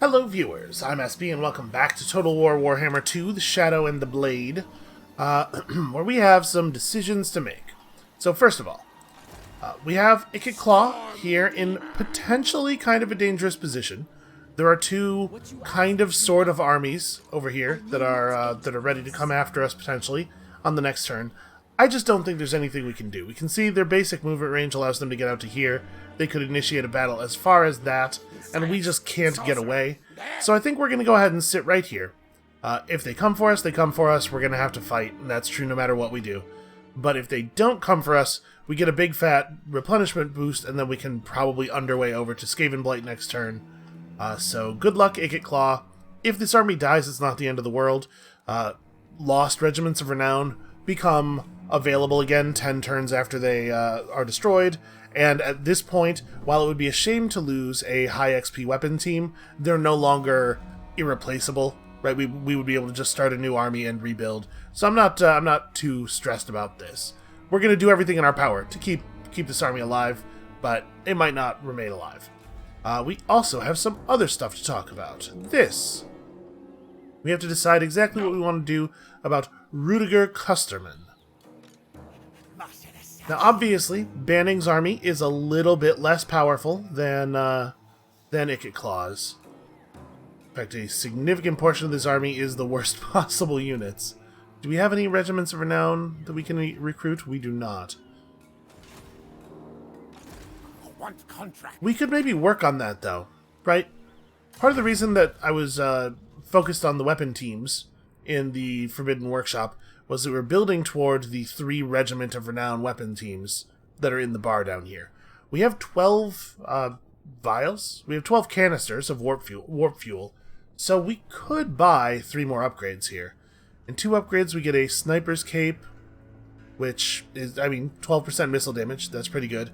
Hello viewers, I'm SB and welcome back to Total War Warhammer 2, The Shadow and the Blade, where we have some decisions to make. So first of all, we have Ikit Claw here in potentially kind of a dangerous position. There are two kind of sort of armies over here that are ready to come after us potentially on the next turn. I just don't think there's anything we can do. We can see their basic movement range allows them to get out to here. They could initiate a battle as far as that, and we just can't get away. So I think we're going to go ahead and sit right here. If they come for us, they come for us. We're going to have to fight, and that's true no matter what we do. But if they don't come for us, we get a big fat replenishment boost, and then we can probably underway over to Skaven Blight next turn. So good luck, Ikit Claw. If this army dies, it's not the end of the world. Lost Regiments of Renown become available again 10 turns after they are destroyed, and at this point, while it would be a shame to lose a high XP weapon team, they're no longer irreplaceable, right? We would be able to just start a new army and rebuild, so I'm not too stressed about this. We're going to do everything in our power to keep this army alive, but it might not remain alive. We also have some other stuff to talk about. We have to decide exactly what we want to do about Rudiger Custerman. Now, obviously, Banning's army is a little bit less powerful than Ikit Claw's. In fact, a significant portion of this army is the worst possible units. Do we have any Regiments of Renown that we can recruit? We do not. We could maybe work on that, though, right? Part of the reason that I was focused on the weapon teams in the Forbidden Workshop was that we're building toward the 3 Regiment of Renown weapon teams that are in the bar down here. We have 12 vials. We have 12 canisters of warp fuel. So we could buy 3 more upgrades here. In 2 upgrades, we get a Sniper's Cape, which is, 12% missile damage. That's pretty good.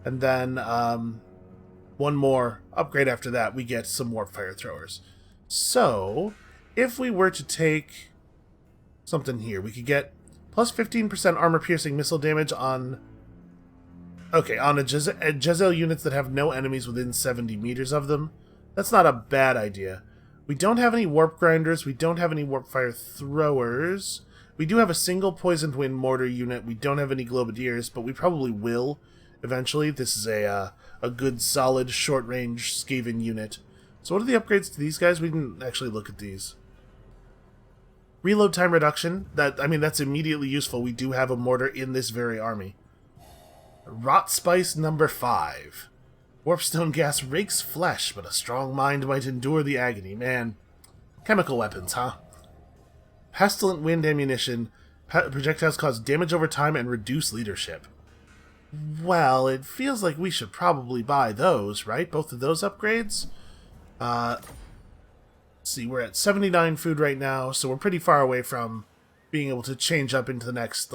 And then 1 more upgrade after that, we get some Warp Fire Throwers. So, if we were to take something here, we could get plus 15% armor-piercing missile damage on Jezzail units that have no enemies within 70 meters of them. That's not a bad idea. We don't have any Warp Grinders, we don't have any Warp Fire Throwers. We do have a single Poisoned Wind Mortar unit, we don't have any Globadiers, but we probably will eventually. This is a good, solid, short-range Skaven unit. So what are the upgrades to these guys? We didn't actually look at these. Reload time reduction, that's immediately useful. We do have a mortar in this very army. Rot Spice number 5. Warpstone gas rakes flesh, but a strong mind might endure the agony. Man, chemical weapons, huh? Pestilent wind ammunition. Projectiles cause damage over time and reduce leadership. Well, it feels like we should probably buy those, right? Both of those upgrades? See, we're at 79 food right now, so we're pretty far away from being able to change up into the next,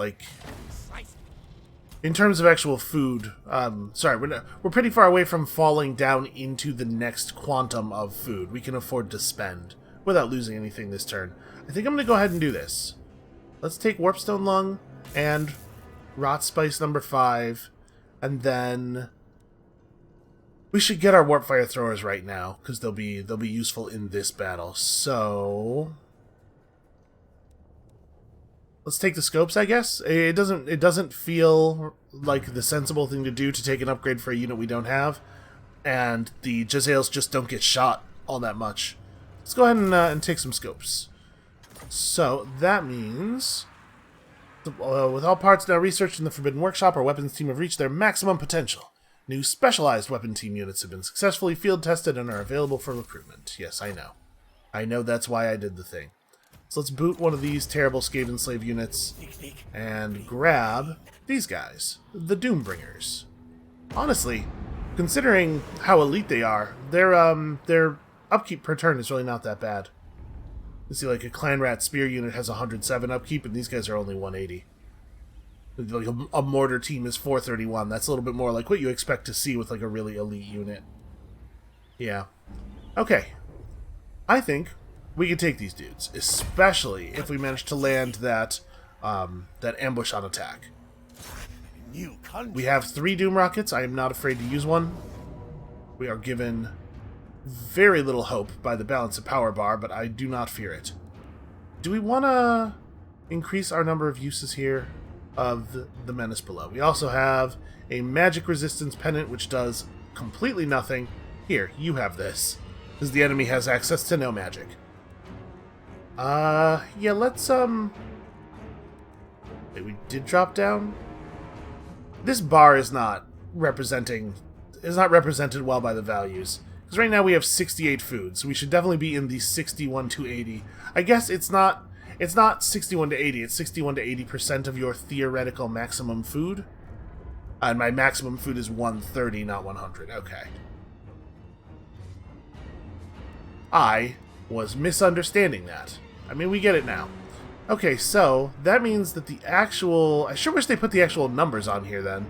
in terms of actual food, we're pretty far away from falling down into the next quantum of food we can afford to spend without losing anything this turn. I think I'm going to go ahead and do this. Let's take Warpstone Lung and Rot Spice number 5, and then we should get our Warp Fire Throwers right now, because they'll be useful in this battle. So let's take the scopes, I guess. It doesn't feel like the sensible thing to do to take an upgrade for a unit we don't have, and the Jezzails just don't get shot all that much. Let's go ahead and take some scopes. So that means, with all parts now researched in the Forbidden Workshop, our weapons team have reached their maximum potential. New specialized weapon team units have been successfully field tested and are available for recruitment. Yes, I know. I know that's why I did the thing. So let's boot one of these terrible Skaven slave units and grab these guys, the Doombringers. Honestly, considering how elite they are, their upkeep per turn is really not that bad. You see, like a Clan Rat Spear unit has 107 upkeep, and these guys are only 180. Like a mortar team is 431. That's a little bit more like what you expect to see with like a really elite unit. Yeah. Okay. I think we can take these dudes, especially if we manage to land that ambush on attack. We have 3 Doom Rockets. I am not afraid to use one. We are given very little hope by the balance of power bar, but I do not fear it. Do we want to increase our number of uses here of the menace below? We also have a magic resistance pendant, which does completely nothing. Here, you have this, because the enemy has access to no magic. Yeah, let's, wait, we did drop down? This bar is not represented well by the values. Because right now we have 68 food, so we should definitely be in the 61 to 80. I guess it's not 61 to 80, it's 61 to 80% of your theoretical maximum food. And my maximum food is 130, not 100. Okay. I was misunderstanding that. I mean, we get it now. Okay, so that means that the actual... I sure wish they put the actual numbers on here then.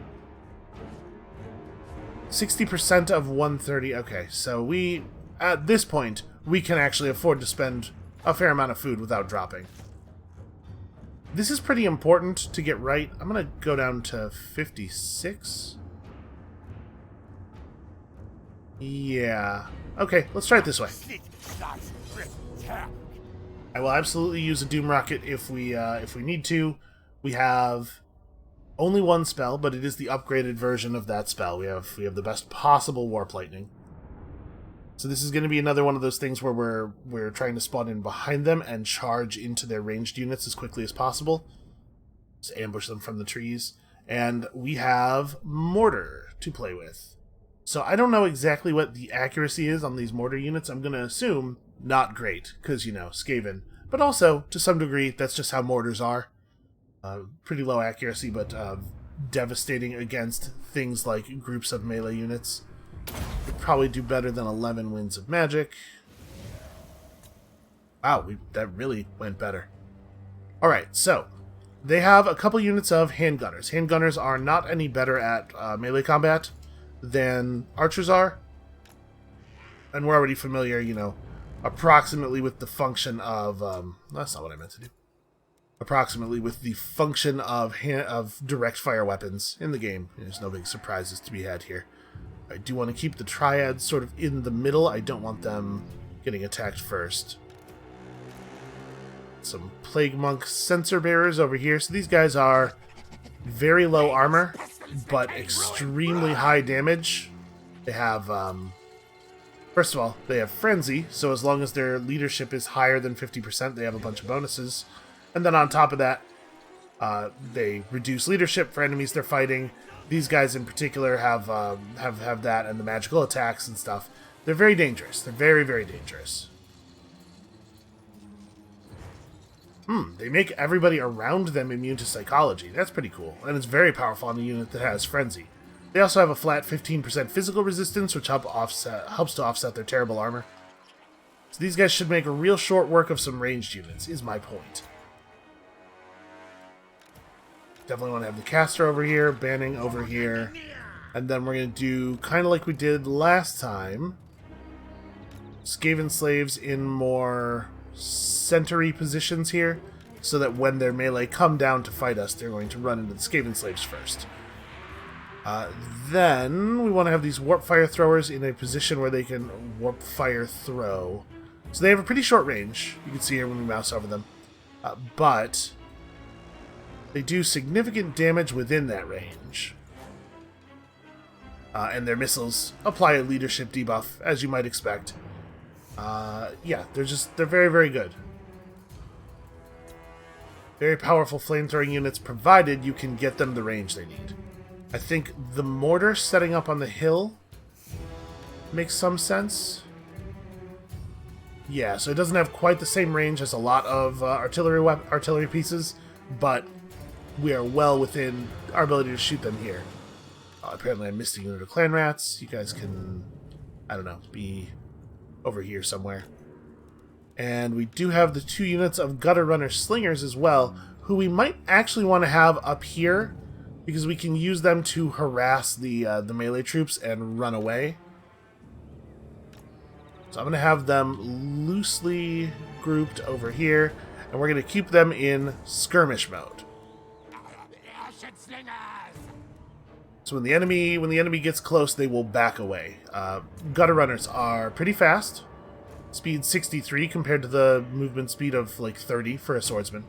60% of 130. Okay, so we... At this point, we can actually afford to spend a fair amount of food without dropping. This is pretty important to get right. I'm going to go down to 56. Yeah. Okay, let's try it this way. I will absolutely use a Doom Rocket if we need to. We have only one spell, but it is the upgraded version of that spell. We have the best possible Warp Lightning. So this is going to be another one of those things where we're trying to spawn in behind them and charge into their ranged units as quickly as possible. Just ambush them from the trees. And we have Mortar to play with. So I don't know exactly what the accuracy is on these Mortar units. I'm going to assume not great, because, you know, Skaven. But also, to some degree, that's just how Mortars are. Pretty low accuracy, but devastating against things like groups of melee units. We'd probably do better than 11 Winds of Magic. Wow, that really went better. Alright, so they have a couple units of handgunners. Handgunners are not any better at melee combat than archers are. And we're already familiar, you know, approximately with the function of... that's not what I meant to do. Approximately with the function of direct fire weapons in the game. There's no big surprises to be had here. I do want to keep the triads sort of in the middle. I don't want them getting attacked first. Some Plague Monk sensor bearers over here. So these guys are very low armor, but extremely high damage. They have, first of all, they have Frenzy, so as long as their leadership is higher than 50%, they have a bunch of bonuses. And then on top of that, they reduce leadership for enemies they're fighting. These guys in particular have that, and the magical attacks and stuff. They're very dangerous. They're very, very dangerous. They make everybody around them immune to psychology. That's pretty cool. And it's very powerful on a unit that has Frenzy. They also have a flat 15% physical resistance, which helps to offset their terrible armor. So these guys should make a real short work of some ranged units, is my point. Definitely want to have the caster over here, banning over here. And then we're going to do, kind of like we did last time, Skaven slaves in more centery positions here, so that when their melee come down to fight us, they're going to run into the Skaven slaves first. Then we want to have these warp fire throwers in a position where they can warp fire throw. So they have a pretty short range. You can see here when we mouse over them. But they do significant damage within that range. And their missiles apply a leadership debuff, as you might expect. Yeah, they're very, very good. Very powerful flamethrowing units, provided you can get them the range they need. I think the mortar setting up on the hill makes some sense. Yeah, so it doesn't have quite the same range as a lot of artillery pieces, but we are well within our ability to shoot them here. Apparently I missed a unit of clan rats. You guys can, I don't know, be over here somewhere. And we do have the 2 units of Gutter Runner Slingers as well, who we might actually want to have up here, because we can use them to harass the melee troops and run away. So I'm going to have them loosely grouped over here, and we're going to keep them in skirmish mode. So when the enemy gets close, they will back away. Gutter runners are pretty fast. Speed 63 compared to the movement speed of like 30 for a swordsman.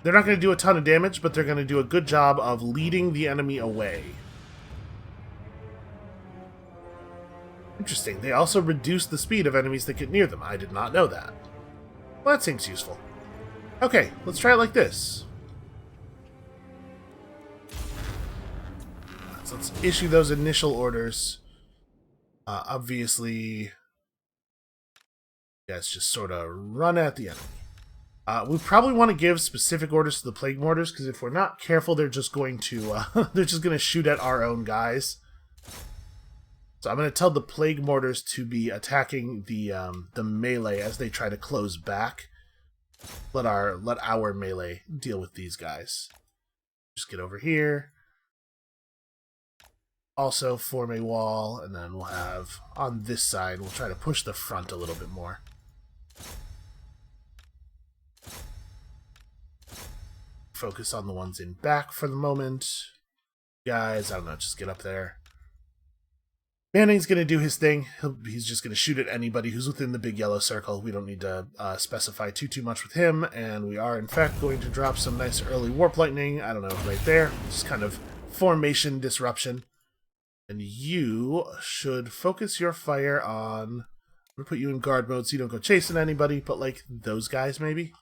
They're not going to do a ton of damage, but they're going to do a good job of leading the enemy away. Interesting. They also reduce the speed of enemies that get near them. I did not know that. Well, that seems useful. Okay, let's try it like this. So let's issue those initial orders. Obviously, you guys just sort of run at the enemy. We probably want to give specific orders to the plague mortars, because if we're not careful, they're just going to shoot at our own guys. So I'm going to tell the plague mortars to be attacking the melee as they try to close back. Let our melee deal with these guys. Just get over here. Also form a wall, and then we'll have on this side, we'll try to push the front a little bit more. Focus on the ones in back for the moment. Guys, I don't know, just get up there. Manning's going to do his thing. He's just going to shoot at anybody who's within the big yellow circle. We don't need to specify too much with him, and we are, in fact, going to drop some nice early warp lightning. I don't know, right there. Just kind of formation disruption. And you should focus your fire on... I'm going to put you in guard mode so you don't go chasing anybody, but, like, those guys, maybe?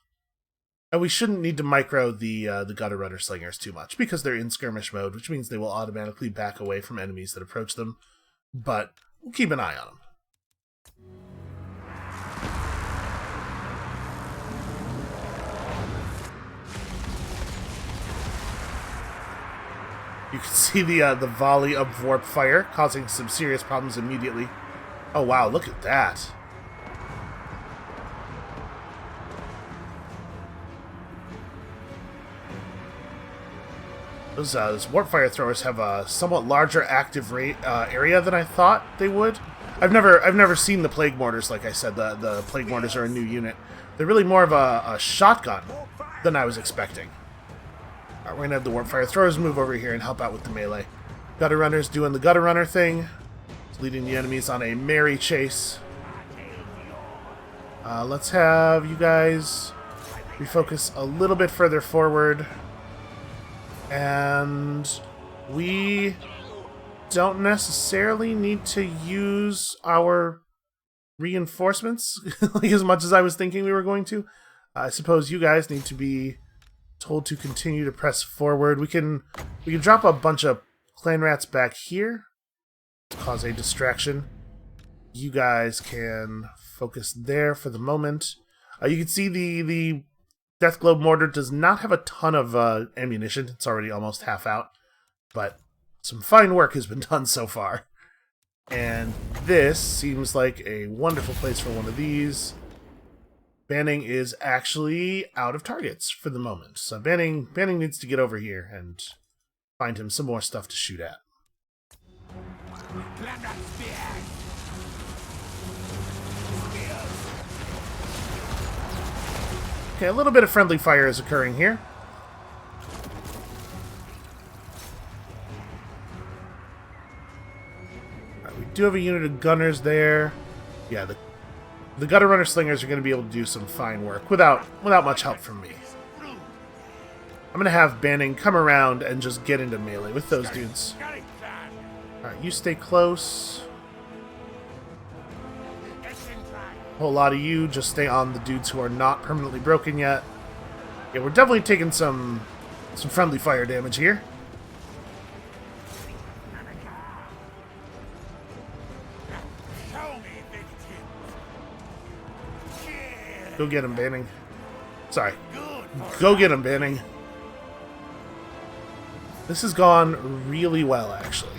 And we shouldn't need to micro the gutter runner slingers too much, because they're in skirmish mode, which means they will automatically back away from enemies that approach them. But we'll keep an eye on them. You can see the volley of warp fire causing some serious problems immediately. Oh wow, look at that. Those warp fire throwers have a somewhat larger active area than I thought they would. I've never seen the plague mortars, like I said. The plague mortars are a new unit. They're really more of a shotgun than I was expecting. Alright, we're gonna have the warp fire throwers move over here and help out with the melee. Gutter runners doing the gutter runner thing, leading the enemies on a merry chase. Let's have you guys refocus a little bit further forward. And we don't necessarily need to use our reinforcements like as much as I was thinking we were going to. I suppose you guys need to be told to continue to press forward. We can drop a bunch of clan rats back here, cause a distraction. You guys can focus there for the moment. You can see the Death Globe Mortar does not have a ton of ammunition. It's already almost half out. But some fine work has been done so far. And this seems like a wonderful place for one of these. Banning is actually out of targets for the moment. So Banning needs to get over here and find him some more stuff to shoot at. Okay, a little bit of friendly fire is occurring here. Alright, we do have a unit of gunners there. Yeah, the gutter runner slingers are going to be able to do some fine work without much help from me. I'm going to have Banning come around and just get into melee with those dudes. Alright, you stay close. A whole lot of you just stay on the dudes who are not permanently broken yet. Yeah, we're definitely taking some friendly fire damage here. Go get him, Banning. Sorry. Go get him, Banning. This has gone really well, actually.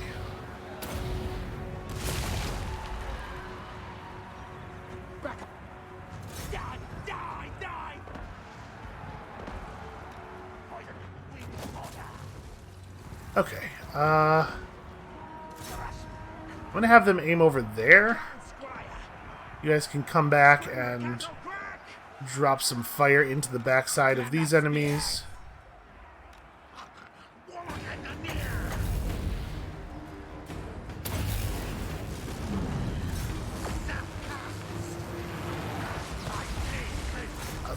Okay, I'm gonna have them aim over there. You guys can come back and drop some fire into the backside of these enemies.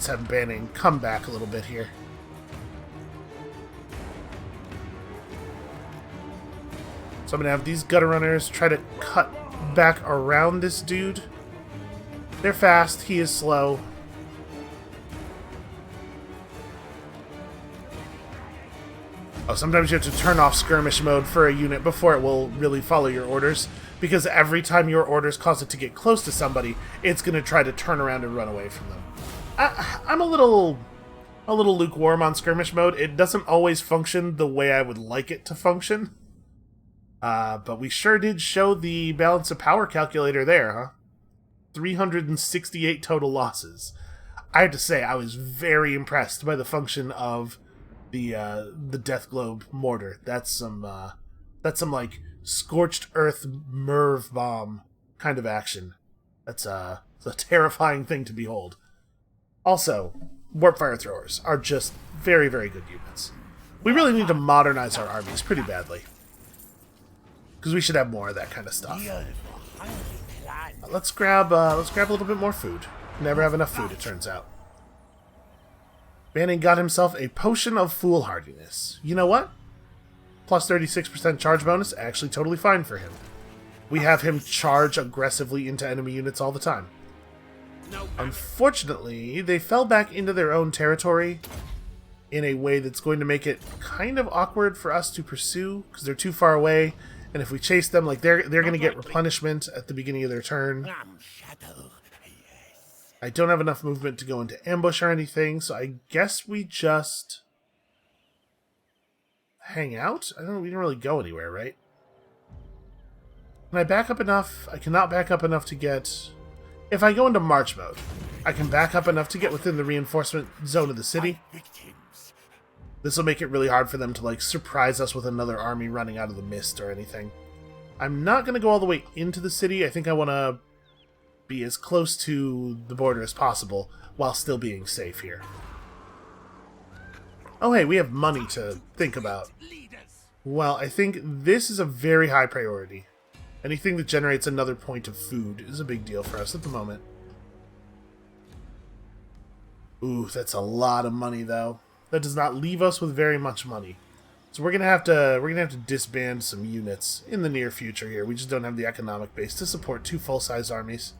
let's have Banning come back a little bit here. So I'm going to have these gutter runners try to cut back around this dude. They're fast, he is slow. Oh, sometimes you have to turn off skirmish mode for a unit before it will really follow your orders, because every time your orders cause it to get close to somebody, it's going to try to turn around and run away from them. I'm a little lukewarm on skirmish mode. It doesn't always function the way I would like it to function. But we sure did show the balance of power calculator there, huh? 368 total losses. I have to say, I was very impressed by the function of the Death Globe mortar. That's some like scorched earth Merv bomb kind of action. It's a terrifying thing to behold. Also, warp fire throwers are just very, very good units. We really need to modernize our armies pretty badly, because we should have more of that kind of stuff. Let's grab a little bit more food. Never have enough food, it turns out. Banning got himself a potion of foolhardiness. You know what? Plus 36% charge bonus, actually totally fine for him. We have him charge aggressively into enemy units all the time. Unfortunately, they fell back into their own territory in a way that's going to make it kind of awkward for us to pursue, because they're too far away, and if we chase them, like they're going to get replenishment at the beginning of their turn. I don't have enough movement to go into ambush or anything, so I guess we just hang out? We didn't really go anywhere, right? Can I back up enough? I cannot back up enough to get... If I go into March mode, I can back up enough to get within the reinforcement zone of the city. This will make it really hard for them to, like, surprise us with another army running out of the mist or anything. I'm not going to go all the way into the city. I think I want to be as close to the border as possible while still being safe here. Oh, hey, we have money to think about. Well, I think this is a very high priority. Anything that generates another point of food is a big deal for us at the moment. Ooh, that's a lot of money, though. That does not leave us with very much money. So we're gonna have to disband some units in the near future here. We just don't have the economic base to support 2 full-size armies.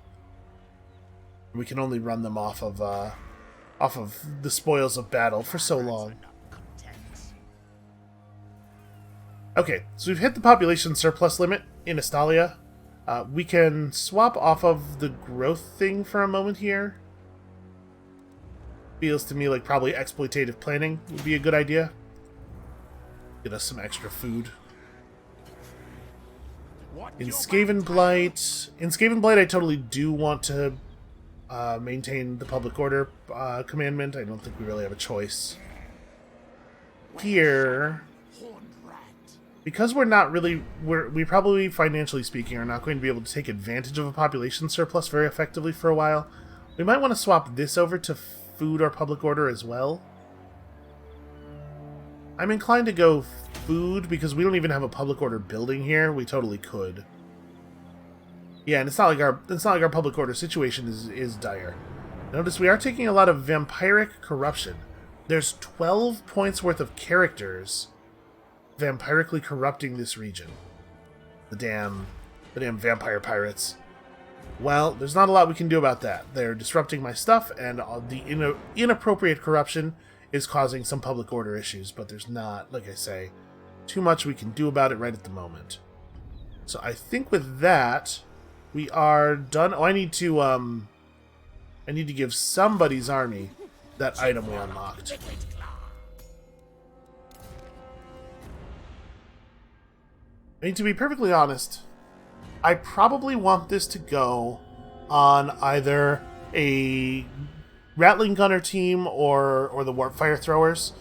We can only run them off of the spoils of battle for so long. Okay, so we've hit the population surplus limit in Estalia. We can swap off of the growth thing for a moment here. Feels to me like probably exploitative planning would be a good idea. Get us some extra food. In Skaven Blight, I totally do want to maintain the public order commandment. I don't think we really have a choice. Here, because we're not really, we probably, financially speaking, are not going to be able to take advantage of a population surplus very effectively for a while. We might want to swap this over to food or public order as well. I'm inclined to go food because we don't even have a public order building here. We totally could. Yeah, and it's not like our public order situation is dire. Notice we are taking a lot of vampiric corruption. There's 12 points worth of characters vampirically corrupting this region. The damn vampire pirates. Well, there's not a lot we can do about that. They're disrupting my stuff, and the inappropriate corruption is causing some public order issues, but there's not, like I say, too much we can do about it right at the moment. So I think with that, we are done. Oh, I need to give somebody's army that item we unlocked. I mean, to be perfectly honest, I probably want this to go on either a Rattling Gunner team or the Warp Fire Throwers.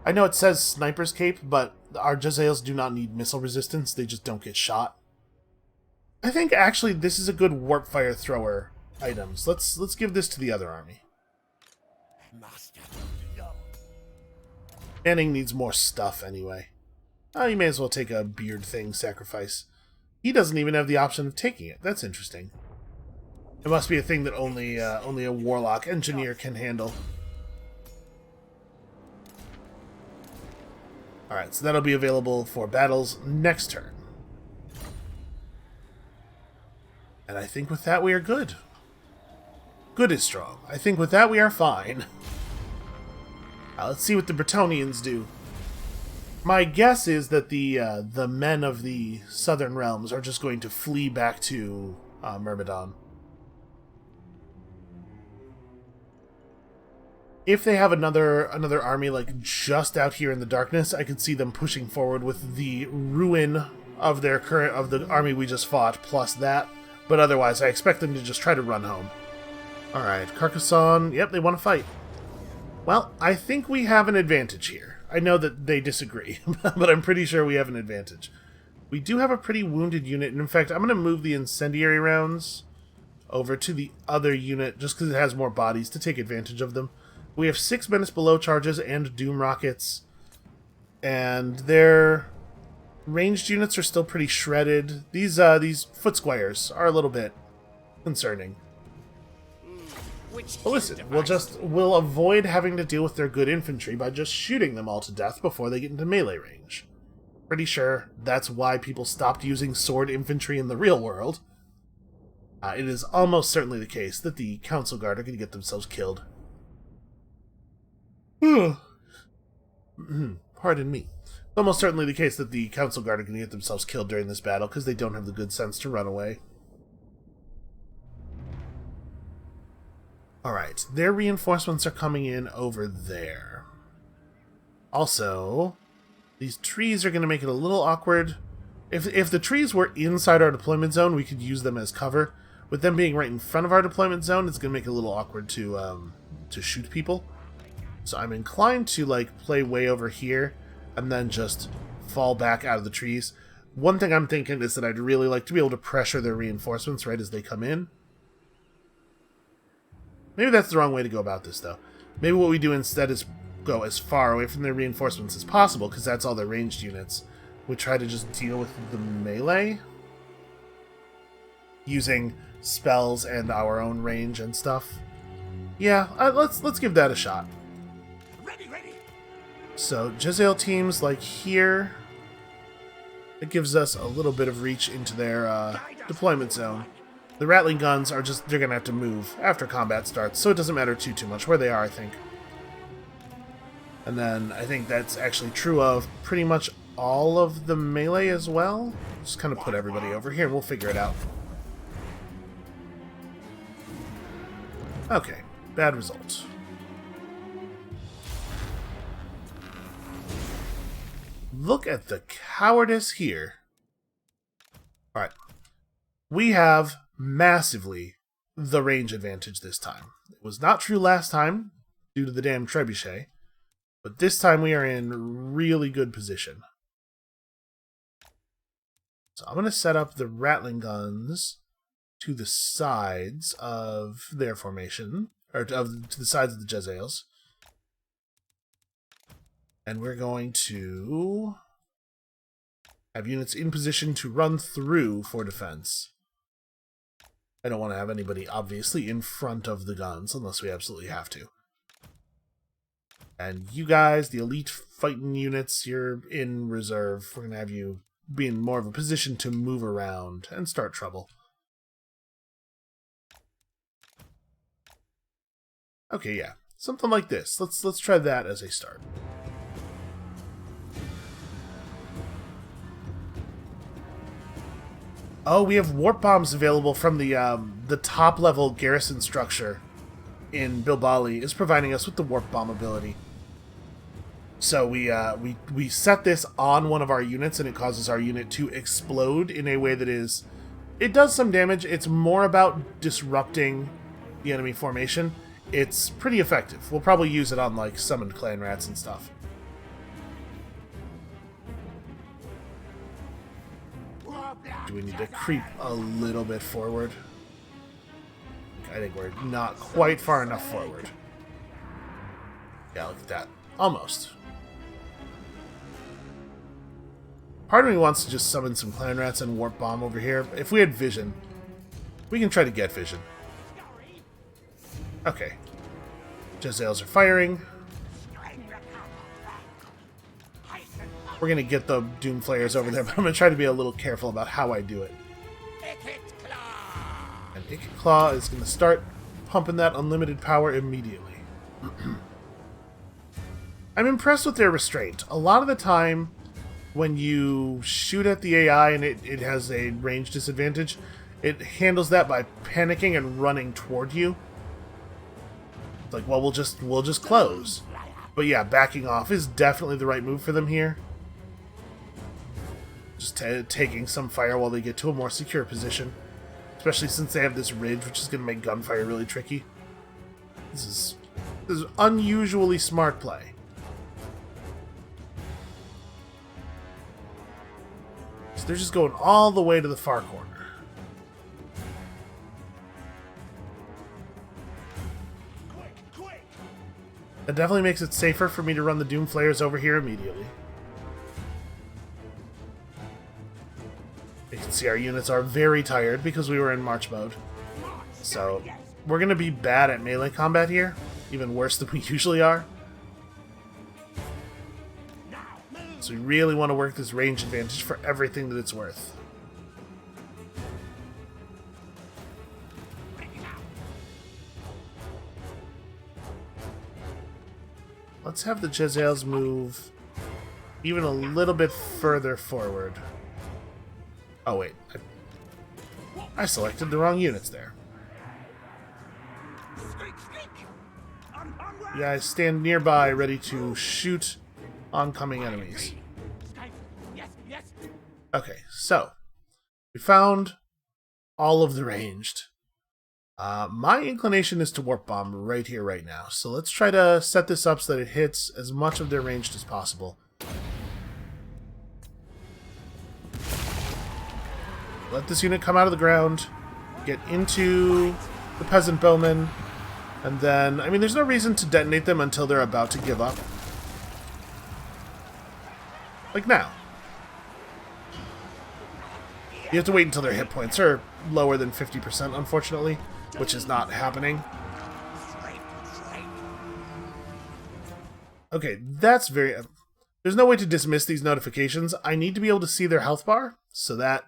I know it says Sniper's Cape, but our Jezzails do not need missile resistance, they just don't get shot. I think actually this is a good Warp Fire Thrower items. Let's give this to the other army. Manning needs more stuff anyway. Oh, you may as well take a beard thing sacrifice. He doesn't even have the option of taking it. That's interesting. It must be a thing that only a warlock engineer can handle. Alright, so that'll be available for battles next turn. And I think with that we are good. Good is strong. I think with that we are fine. Let's see what the Bretonnians do. My guess is that the men of the Southern Realms are just going to flee back to Myrmidon. If they have another army like just out here in the darkness, I could see them pushing forward with the ruin of the army we just fought plus that. But otherwise, I expect them to just try to run home. All right, Carcassonne. Yep, they want to fight. Well, I think we have an advantage here. I know that they disagree, but I'm pretty sure we have an advantage. We do have a pretty wounded unit, and in fact, I'm going to move the incendiary rounds over to the other unit just because it has more bodies to take advantage of them. We have 6 Menace Below charges and Doom rockets, and their ranged units are still pretty shredded. These foot squires are a little bit concerning. But listen, we'll avoid having to deal with their good infantry by just shooting them all to death before they get into melee range. Pretty sure that's why people stopped using sword infantry in the real world. It is almost certainly the case that the Council Guard are going to get themselves killed. Pardon me. It's almost certainly the case that the Council Guard are going to get themselves killed during this battle because they don't have the good sense to run away. Alright, their reinforcements are coming in over there. Also, these trees are going to make it a little awkward. If the trees were inside our deployment zone, we could use them as cover. With them being right in front of our deployment zone, it's going to make it a little awkward to shoot people. So I'm inclined to play way over here and then just fall back out of the trees. One thing I'm thinking is that I'd really like to be able to pressure their reinforcements right as they come in. Maybe that's the wrong way to go about this, though. Maybe what we do instead is go as far away from their reinforcements as possible, because that's all their ranged units. We try to just deal with the melee using spells and our own range and stuff. Yeah, let's give that a shot. Ready. So, Jezzail teams like here. It gives us a little bit of reach into their deployment zone. The Rattling guns are they're going to have to move after combat starts, so it doesn't matter too much where they are, I think. And then I think that's actually true of pretty much all of the melee as well. Just kind of put everybody over here and we'll figure it out. Okay, bad result. Look at the cowardice here. Alright. We have massively the range advantage this time. It was not true last time, due to the damn trebuchet, but this time we are in really good position. So I'm going to set up the Rattling guns to the sides of their formation, or to the sides of the Jezzails. And we're going to have units in position to run through for defense. I don't want to have anybody, obviously, in front of the guns, unless we absolutely have to. And you guys, the elite fighting units, you're in reserve. We're going to have you be in more of a position to move around and start trouble. Okay, yeah. Something like this. Let's try that as a start. Oh, we have warp bombs available from the top level garrison structure in Bilbali is providing us with the warp bomb ability. So we set this on one of our units and it causes our unit to explode in a way that it does some damage. It's more about disrupting the enemy formation. It's pretty effective. We'll probably use it on summoned clan rats and stuff. Do we need to creep a little bit forward? I think we're not quite far enough forward. Yeah, look at that. Almost. Part of me wants to just summon some clan rats and warp bomb over here. If we had vision, we can try to get vision. Okay. Jezzails are firing. We're going to get the Doom Flayers over there, but I'm going to try to be a little careful about how I do it. And Icket Claw is going to start pumping that unlimited power immediately. I'm impressed with their restraint. A lot of the time, when you shoot at the AI and it has a range disadvantage, it handles that by panicking and running toward you. It's like, well, we'll just close. But yeah, backing off is definitely the right move for them here. Just taking some fire while they get to a more secure position. Especially since they have this ridge, which is going to make gunfire really tricky. This is unusually smart play. So they're just going all the way to the far corner. That definitely makes it safer for me to run the Doom Flayers over here immediately. You can see our units are very tired because we were in March mode. So, we're going to be bad at melee combat here. Even worse than we usually are. So we really want to work this range advantage for everything that it's worth. Let's have the Jezzails move even a little bit further forward. Oh wait, I selected the wrong units there. You guys stand nearby, ready to shoot oncoming enemies. Okay, so we found all of the ranged. My inclination is to warp bomb right here, right now. So let's try to set this up so that it hits as much of their ranged as possible. Let this unit come out of the ground, get into the peasant bowmen, and then, I mean, there's no reason to detonate them until they're about to give up. Like now. You have to wait until their hit points are lower than 50%, unfortunately, which is not happening. Okay, that's very... There's no way to dismiss these notifications. I need to be able to see their health bar, so that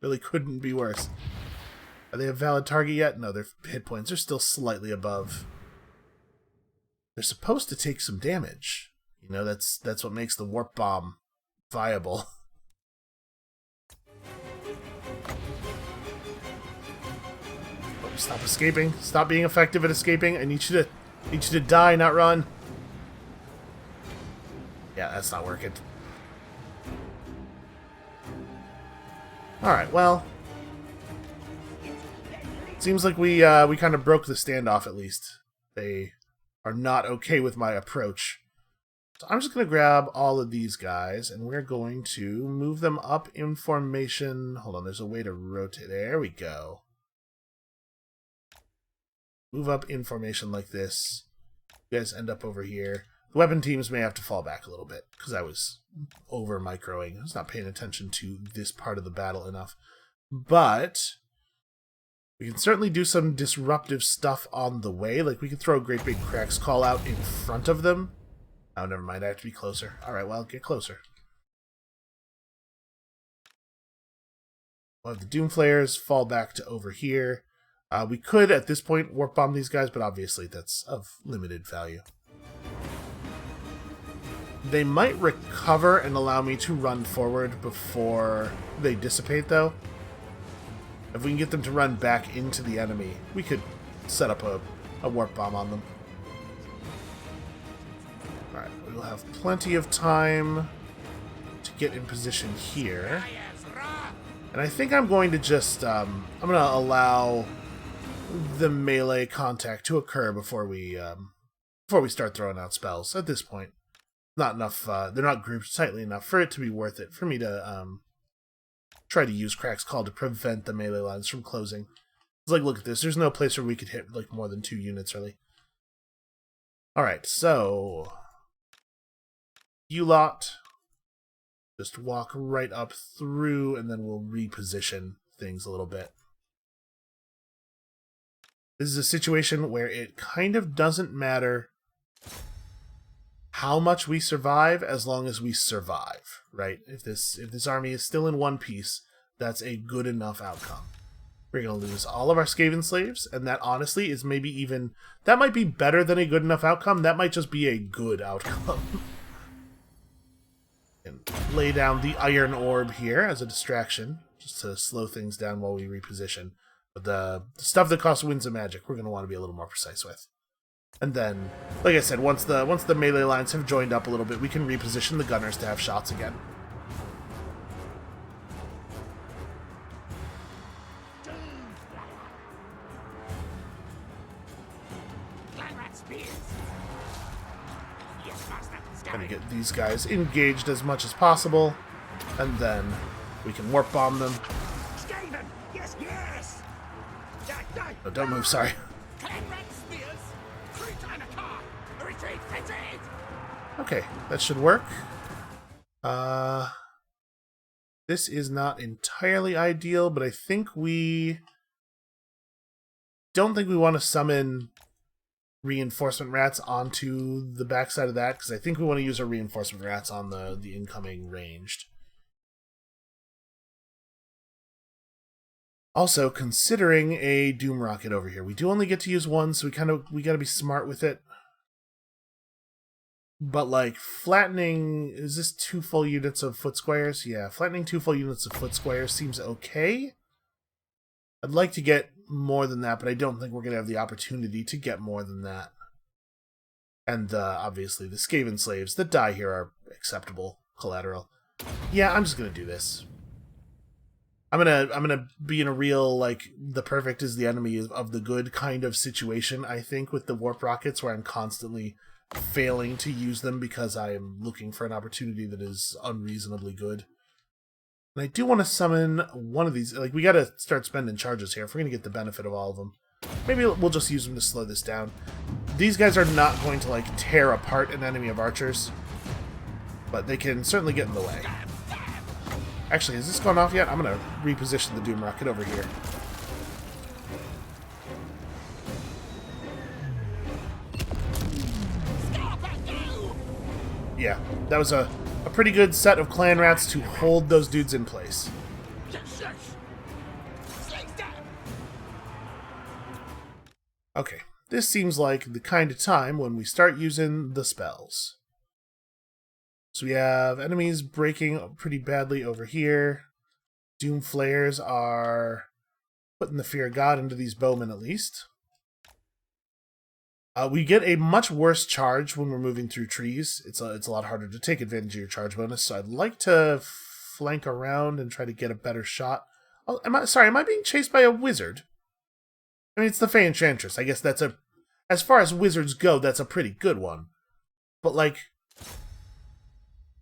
really couldn't be worse. Are they a valid target yet? No, their hit points are still slightly above. They're supposed to take some damage. You know, that's what makes the warp bomb viable. Oh, stop escaping. Stop being effective at escaping. I need you to die, not run. Yeah, that's not working. Alright, well. Seems like we kind of broke the standoff, at least. They are not okay with my approach. So I'm just going to grab all of these guys, and we're going to move them up in formation. Hold on, there's a way to rotate. There we go. Move up in formation like this. You guys end up over here. The weapon teams may have to fall back a little bit, because I was over-microing. I was not paying attention to this part of the battle enough. But we can certainly do some disruptive stuff on the way. Like, we can throw a great big cracks call out in front of them. Oh, never mind. I have to be closer. Alright, well, get closer. We'll have the Doom Flayers fall back to over here. We could, at this point, warp bomb these guys, but obviously that's of limited value. They might recover and allow me to run forward before they dissipate, though. If we can get them to run back into the enemy, we could set up a warp bomb on them. Alright, we'll have plenty of time to get in position here. And I think I'm going to just, I'm going to allow the melee contact to occur before we start throwing out spells. At this point, not enough, they're not grouped tightly enough for it to be worth it for me to try to use Crack's Call to prevent the melee lines from closing. It's like, look at this, there's no place where we could hit like more than 2 units really. Alright, so you lot just walk right up through and then we'll reposition things a little bit. This is a situation where it kind of doesn't matter how much we survive as long as we survive, right? If this army is still in one piece, that's a good enough outcome. We're going to lose all of our Skaven slaves, and that honestly is maybe even... That might be better than a good enough outcome. That might just be a good outcome. And lay down the Iron Orb here as a distraction, just to slow things down while we reposition. But the stuff that costs winds of magic, we're going to want to be a little more precise with. And then, like I said, once the melee lines have joined up a little bit, we can reposition the gunners to have shots again. Gonna get these guys engaged as much as possible, and then we can warp bomb them. Yes, yes. Oh, don't move, sorry. Okay, that should work. This is not entirely ideal, but I think we don't think we want to summon reinforcement rats onto the backside of that, because I think we want to use our reinforcement rats on the incoming ranged. Also, considering a Doom Rocket over here, we do only get to use one, so we gotta be smart with it. But like flattening, is this 2 full units of foot squares? Yeah, flattening 2 full units of foot squares seems okay. I'd like to get more than that, but I don't think we're going to have the opportunity to get more than that. And obviously the Skaven slaves that die here are acceptable collateral. Yeah, I'm just going to do this. I'm gonna be in a real, like, the perfect is the enemy of the good kind of situation, I think, with the warp rockets, where I'm constantly failing to use them because I am looking for an opportunity that is unreasonably good. And I do want to summon one of these. Like, we got to start spending charges here if we're going to get the benefit of all of them. Maybe we'll just use them to slow this down. These guys are not going to, like, tear apart an enemy of archers, but they can certainly get in the way. Actually, has this gone off yet? I'm going to reposition the Doom Rocket over here. Yeah, that was a pretty good set of clan rats to hold those dudes in place. Okay, this seems like the kind of time when we start using the spells. So we have enemies breaking pretty badly over here. Doom Flares are putting the Fear of God into these bowmen at least. We get a much worse charge when we're moving through trees. It's a lot harder to take advantage of your charge bonus, so I'd like to flank around and try to get a better shot. Oh, am I being chased by a wizard? I mean, it's the Fey Enchantress. I guess that's as far as wizards go, that's a pretty good one. But, like,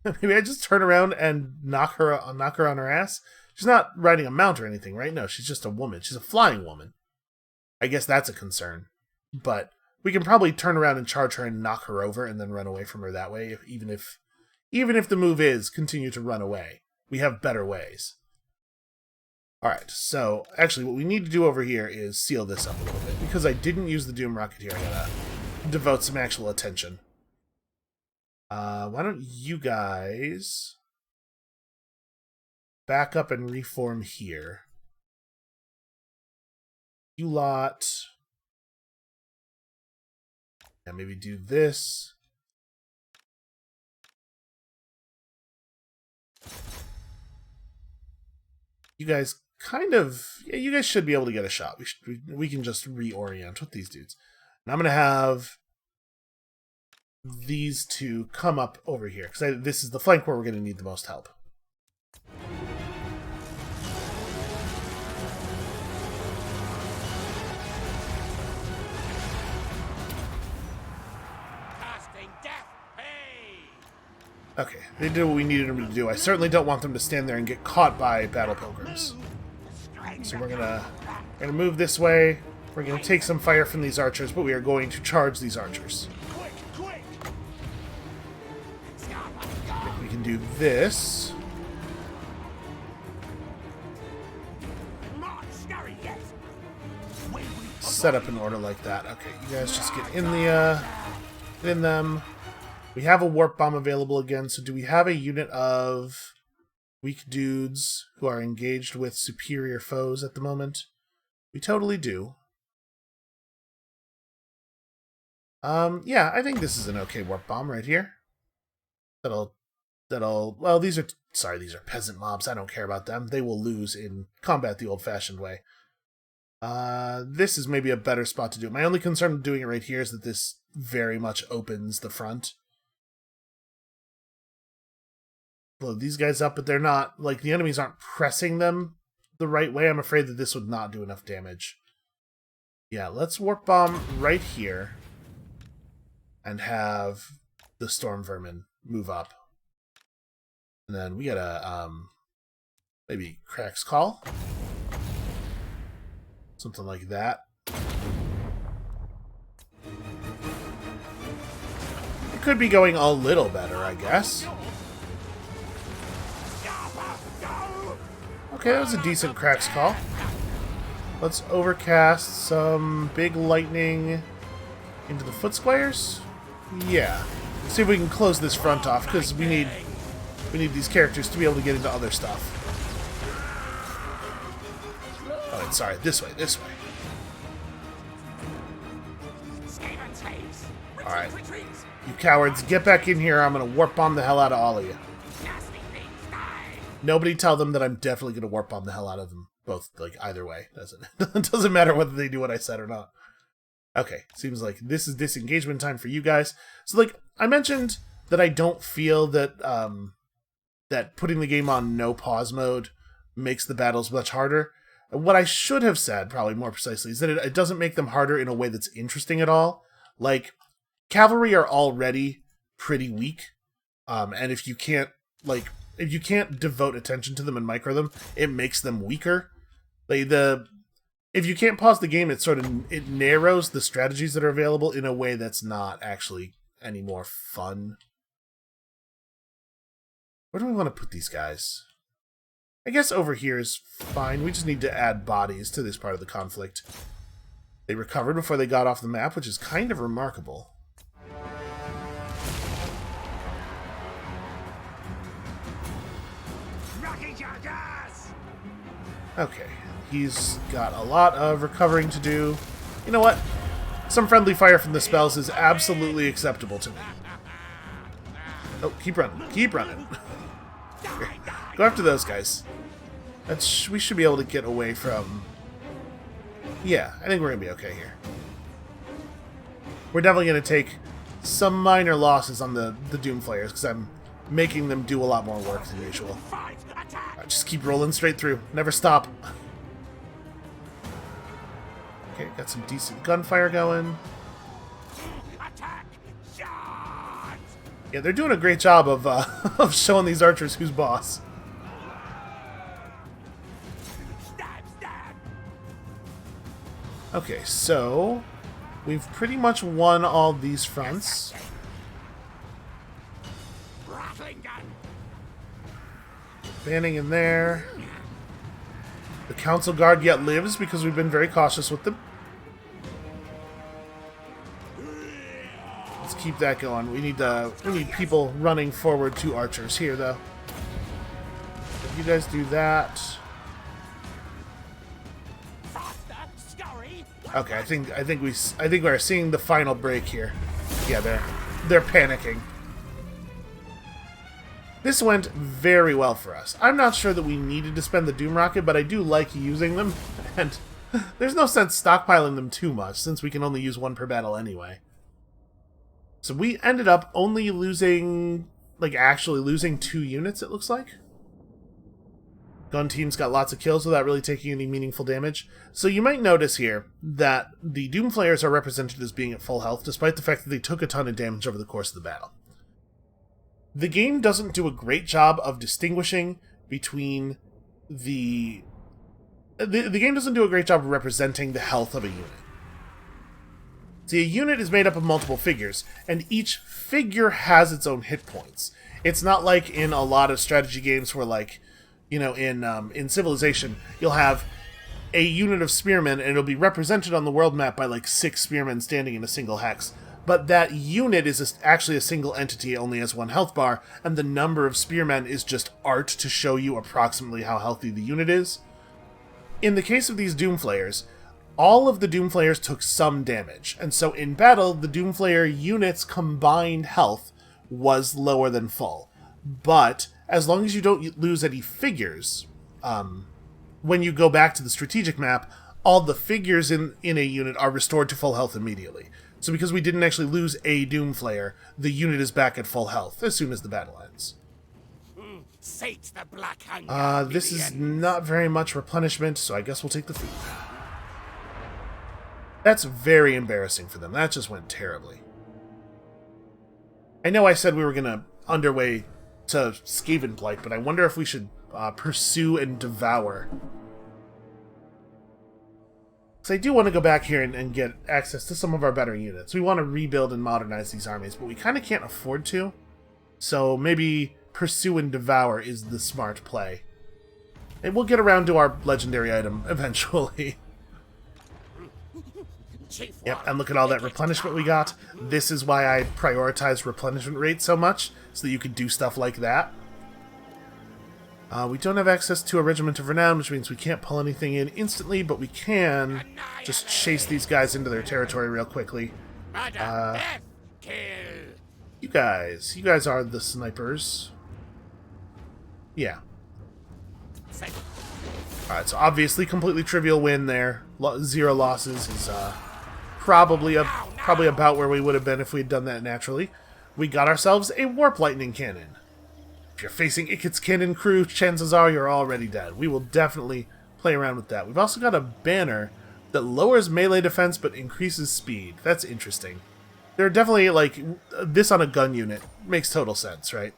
maybe I just turn around and knock her on her ass? She's not riding a mount or anything, right? No, she's just a woman. She's a flying woman. I guess that's a concern. But we can probably turn around and charge her and knock her over and then run away from her that way, even if the move is continue to run away. We have better ways. Alright, so actually what we need to do over here is seal this up a little bit. Because I didn't use the Doom Rocket here, I gotta devote some actual attention. Why don't you guys back up and reform here? You lot... Yeah, maybe do this. You guys kind of... Yeah, you guys should be able to get a shot. We can just reorient with these dudes. And I'm going to have these two come up over here, because this is the flank where we're going to need the most help. Okay, they did what we needed them to do. I certainly don't want them to stand there and get caught by battle pilgrims. So we're gonna move this way. We're gonna take some fire from these archers, but we are going to charge these archers. I think we can do this. set up in order like that. Okay, you guys just get in the get in them. We have a warp bomb available again, so do we have a unit of weak dudes who are engaged with superior foes at the moment? We totally do. Yeah, I think this is an okay warp bomb right here. Well, these are peasant mobs. I don't care about them. They will lose in combat the old-fashioned way. This is maybe a better spot to do it. My only concern with doing it right here is that this very much opens the front. Blow these guys up, but they're not, like, the enemies aren't pressing them the right way. I'm afraid that this would not do enough damage. Yeah, let's warp bomb right here and have the storm vermin move up. And then we gotta, maybe Crack's Call. Something like that. It could be going a little better, I guess. Okay, that was a decent Crack's Call. Let's overcast some big lightning into the foot squares. Yeah. See if we can close this front off, because we need these characters to be able to get into other stuff. Oh, sorry, this way. Alright. You cowards, get back in here, or I'm gonna warp bomb the hell out of all of you. Nobody tell them that I'm definitely gonna warp bomb the hell out of them. Both, like, either way. It doesn't matter whether they do what I said or not. Okay, seems like this is disengagement time for you guys. So, like, I mentioned that I don't feel that, that putting the game on no pause mode makes the battles much harder. What I should have said, probably more precisely, is that it doesn't make them harder in a way that's interesting at all. Like, cavalry are already pretty weak, and if you can't devote attention to them and micro them, it makes them weaker. If you can't pause the game, it narrows the strategies that are available in a way that's not actually any more fun. Where do we want to put these guys? I guess over here is fine. We just need to add bodies to this part of the conflict. They recovered before they got off the map, which is kind of remarkable. Okay, he's got a lot of recovering to do. You know what? Some friendly fire from the spells is absolutely acceptable to me. Oh, keep running. Keep running. Here, go after those guys. We should be able to get away from... Yeah, I think we're going to be okay here. We're definitely going to take some minor losses on the Doomflayers, because I'm making them do a lot more work than usual. Right, just keep rolling straight through. Never stop. Okay, got some decent gunfire going. Yeah, they're doing a great job of of showing these archers who's boss. Okay, so we've pretty much won all these fronts. Banning in there. The Council Guard yet lives because we've been very cautious with them. Let's keep that going. We need people running forward to archers here, though. If you guys do that. Okay, I think we're seeing the final break here. Yeah, they're panicking. This went very well for us. I'm not sure that we needed to spend the Doom Rocket, but I do like using them, and there's no sense stockpiling them too much, since we can only use one per battle anyway. So we ended up only losing, like, actually losing 2 units, it looks like. Gun team's got lots of kills without really taking any meaningful damage. So you might notice here that the Doomflayers are represented as being at full health, despite the fact that they took a ton of damage over the course of the battle. The game doesn't do a great job of distinguishing between the game doesn't do a great job of representing the health of a unit. See, a unit is made up of multiple figures, and each figure has its own hit points. It's not like in a lot of strategy games where, like, you know, in Civilization, you'll have a unit of spearmen, and it'll be represented on the world map by like 6 spearmen standing in a single hex. But that unit is actually a single entity, it only has 1 health bar, and the number of spearmen is just art to show you approximately how healthy the unit is. In the case of these Doomflayers, all of the Doomflayers took some damage, and so in battle, the Doomflayer unit's combined health was lower than full. But as long as you don't lose any figures, when you go back to the strategic map, all the figures in a unit are restored to full health immediately. So because we didn't actually lose a Doomflayer, the unit is back at full health as soon as the battle ends. Sate the black hunger. This is not very much replenishment, so I guess we'll take the food. That's very embarrassing for them. That just went terribly. I know I said we were going to underway to Skaven Blight, but I wonder if we should pursue and devour. So I do want to go back here and get access to some of our better units. We want to rebuild and modernize these armies, but we kind of can't afford to. So maybe pursue and devour is the smart play. And we'll get around to our legendary item eventually. Yep, and look at all that replenishment we got. This is why I prioritize replenishment rate so much, so that you could do stuff like that. We don't have access to a Regiment of Renown, which means we can't pull anything in instantly, but we can just chase these guys into their territory real quickly. You guys are the snipers. Yeah. Alright, so obviously completely trivial win there. 0 losses is probably about where we would have been if we had done that naturally. We got ourselves a Warp Lightning Cannon. If you're facing Ikit's cannon crew, chances are you're already dead. We will definitely play around with that. We've also got a banner that lowers melee defense but increases speed. That's interesting. There are definitely, like, this on a gun unit makes total sense, right?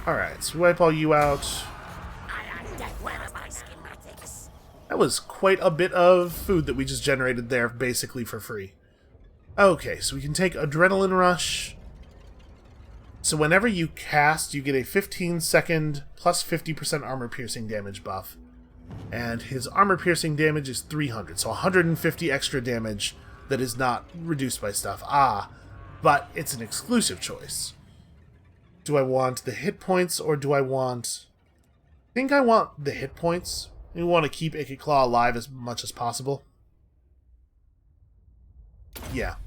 Alright, so we wipe all you out. That was quite a bit of food that we just generated there, basically for free. Okay, so we can take Adrenaline Rush. So whenever you cast, you get a 15-second plus 50% armor-piercing damage buff. And his armor-piercing damage is 300, so 150 extra damage that is not reduced by stuff. But it's an exclusive choice. Do I want the hit points, or do I want... I think I want the hit points. We want to keep Ikit Claw alive as much as possible. Yeah.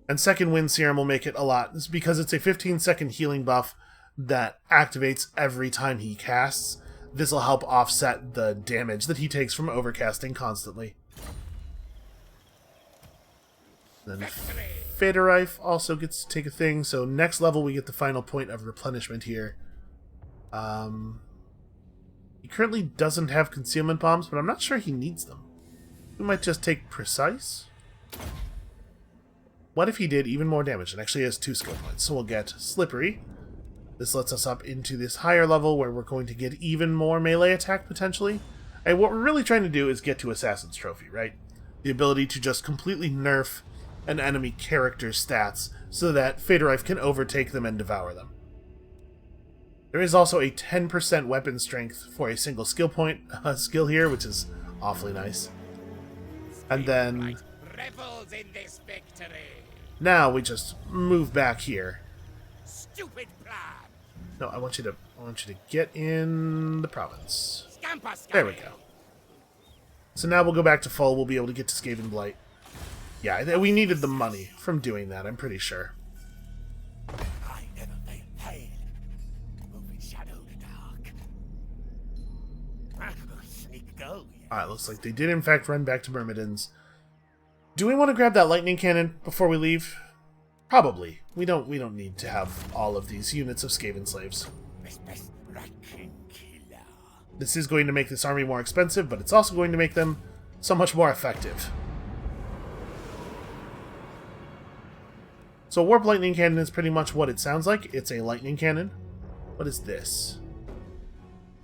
And Second Wind Serum will make it a lot. It's because it's a 15-second healing buff that activates every time he casts. This will help offset the damage that he takes from overcasting constantly. Then Federife also gets to take a thing, so next level we get the final point of replenishment here. He currently doesn't have concealment bombs, but I'm not sure he needs them. We might just take Precise. What if he did even more damage? And actually has 2 skill points, so we'll get Slippery. This lets us up into this higher level where we're going to get even more melee attack, potentially. And what we're really trying to do is get to Assassin's Trophy, right? The ability to just completely nerf an enemy character's stats so that Federife can overtake them and devour them. There is also a 10% weapon strength for a single skill point skill here, which is awfully nice. And then now we just move back here. Stupid plan. No, I want you to get in the province. There we go. So now we'll go back to full. We'll be able to get to Skaven Blight. Yeah, we needed the money from doing that, I'm pretty sure. I never felt pain. Moving shadow in the dark. Sneak go. Alright, looks like they did in fact run back to Myrmidons. Do we want to grab that lightning cannon before we leave? Probably. We don't need to have all of these units of Skaven slaves. This is going to make this army more expensive, but it's also going to make them so much more effective. So Warp Lightning Cannon is pretty much what it sounds like. It's a lightning cannon. What is this?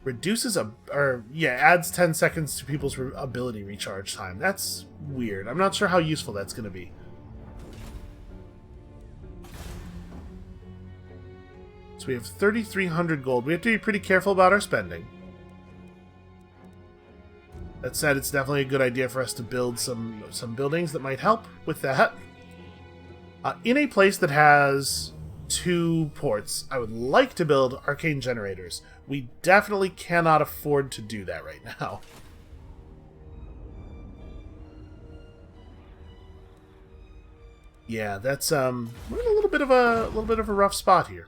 Reduces adds 10 seconds to people's ability recharge time. That's weird. I'm not sure how useful that's going to be. So we have 3,300 gold. We have to be pretty careful about our spending. That said, it's definitely a good idea for us to build some buildings that might help with that. In a place that has 2 ports, I would like to build arcane generators. We definitely cannot afford to do that right now. Yeah, that's we're in a little bit of a rough spot here.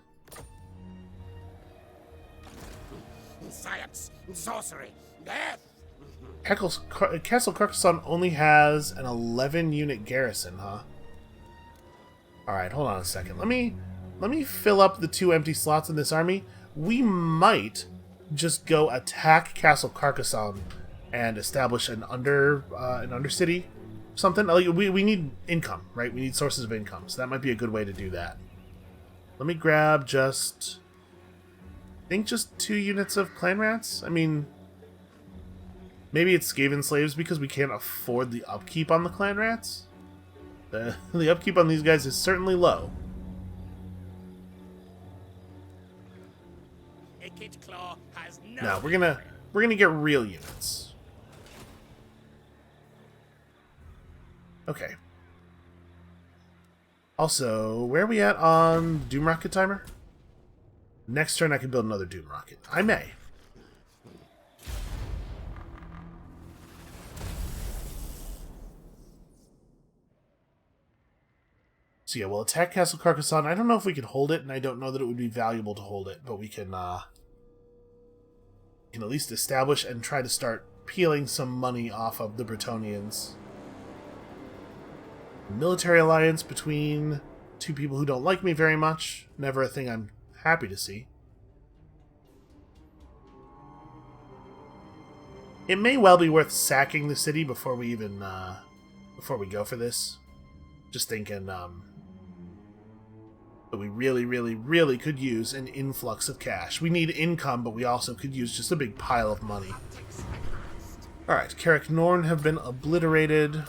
Science, sorcery, death. Castle Carcassonne only has an 11-unit garrison, huh? Alright, hold on a second. Let me fill up the 2 empty slots in this army. We might just go attack Castle Carcassonne and establish an undercity. Something. Like, we need income, right? We need sources of income. So that might be a good way to do that. Let me grab just... I think just 2 units of clan rats? I mean... Maybe it's Skaven slaves because we can't afford the upkeep on the clan rats? The upkeep on these guys is certainly low. Claw has No, we're gonna get real units. Okay. Also, where are we at on Doom Rocket timer? Next turn I can build another Doom Rocket. I may. So yeah, we'll attack Castle Carcassonne. I don't know if we can hold it, and I don't know that it would be valuable to hold it, but we can at least establish and try to start peeling some money off of the Bretonnians. Military alliance between 2 people who don't like me very much. Never a thing I'm happy to see. It may well be worth sacking the city before we even before we go for this. Just thinking that we really, really, really could use an influx of cash. We need income, but we also could use just a big pile of money. Alright, Carrick Norn have been obliterated.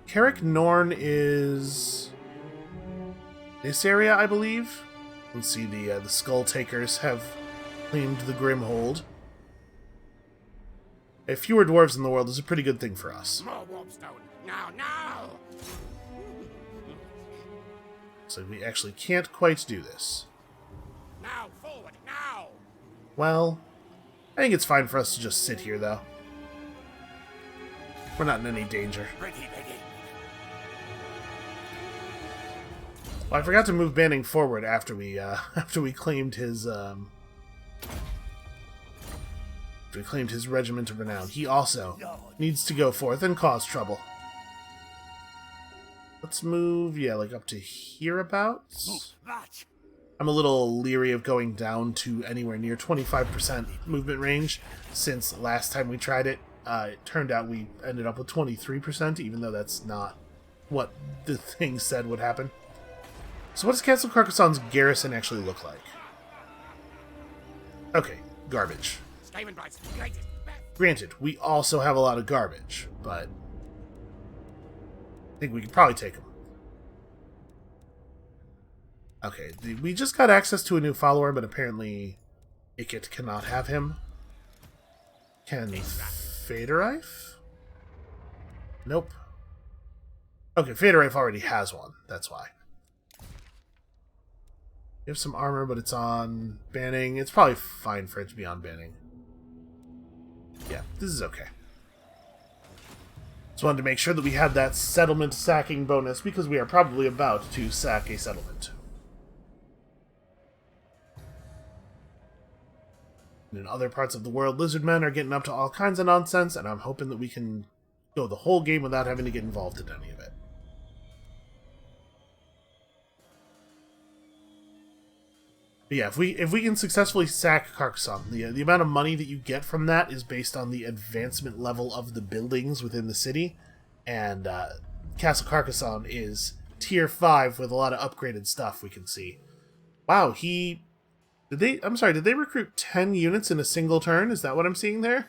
Carrick Norn is this area, I believe. Let's see, the Skull Takers have claimed the Grimhold. Fewer dwarves in the world is a pretty good thing for us. More warpstone. Now. So we actually can't quite do this. Now, forward, now. Well, I think it's fine for us to just sit here, though. We're not in any danger. Ready. Well, I forgot to move Banning forward after we claimed his regiment of renown. He also needs to go forth and cause trouble. Let's move, yeah, like up to hereabouts. I'm a little leery of going down to anywhere near 25% movement range, since last time we tried it, it turned out we ended up with 23%, even though that's not what the thing said would happen. So what does Castle Carcassonne's garrison actually look like? Okay, garbage. Granted, we also have a lot of garbage, but I think we could probably take them. Okay, we just got access to a new follower, but apparently Ikit cannot have him. Can Federife? Nope. Okay, Federife already has one, that's why. You have some armor, but it's on banning. It's probably fine for it to be on banning. Yeah, this is okay. Just wanted to make sure that we had that settlement sacking bonus, because we are probably about to sack a settlement. And in other parts of the world, lizardmen are getting up to all kinds of nonsense, and I'm hoping that we can go the whole game without having to get involved in any of it. But yeah, if we can successfully sack Carcassonne, the amount of money that you get from that is based on the advancement level of the buildings within the city, and Castle Carcassonne is tier 5 with a lot of upgraded stuff we can see. Wow, did they recruit 10 units in a single turn? Is that what I'm seeing there?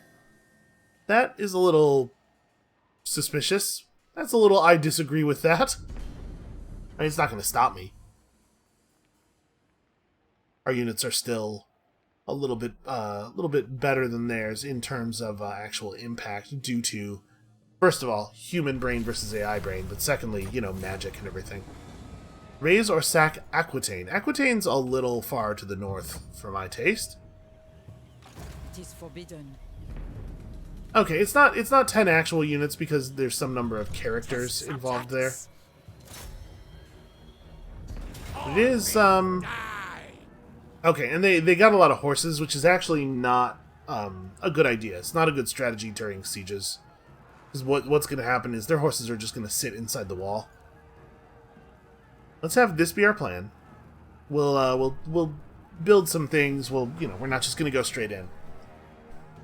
That is a little suspicious. That's a little, I disagree with that. I mean, it's not going to stop me. our units are still a little bit better than theirs in terms of actual impact due to, first of all, human brain versus AI brain, but secondly, magic and everything. Raise or sack Aquitaine. Aquitaine's a little far to the north for my taste. It is forbidden. Okay, it's not 10 actual units because there's some number of characters involved there. It is, okay, and they got a lot of horses, which is actually not a good idea. It's not a good strategy during sieges. Because what's going to happen is their horses are just going to sit inside the wall. Let's have this be our plan. We'll build some things. We're not just going to go straight in.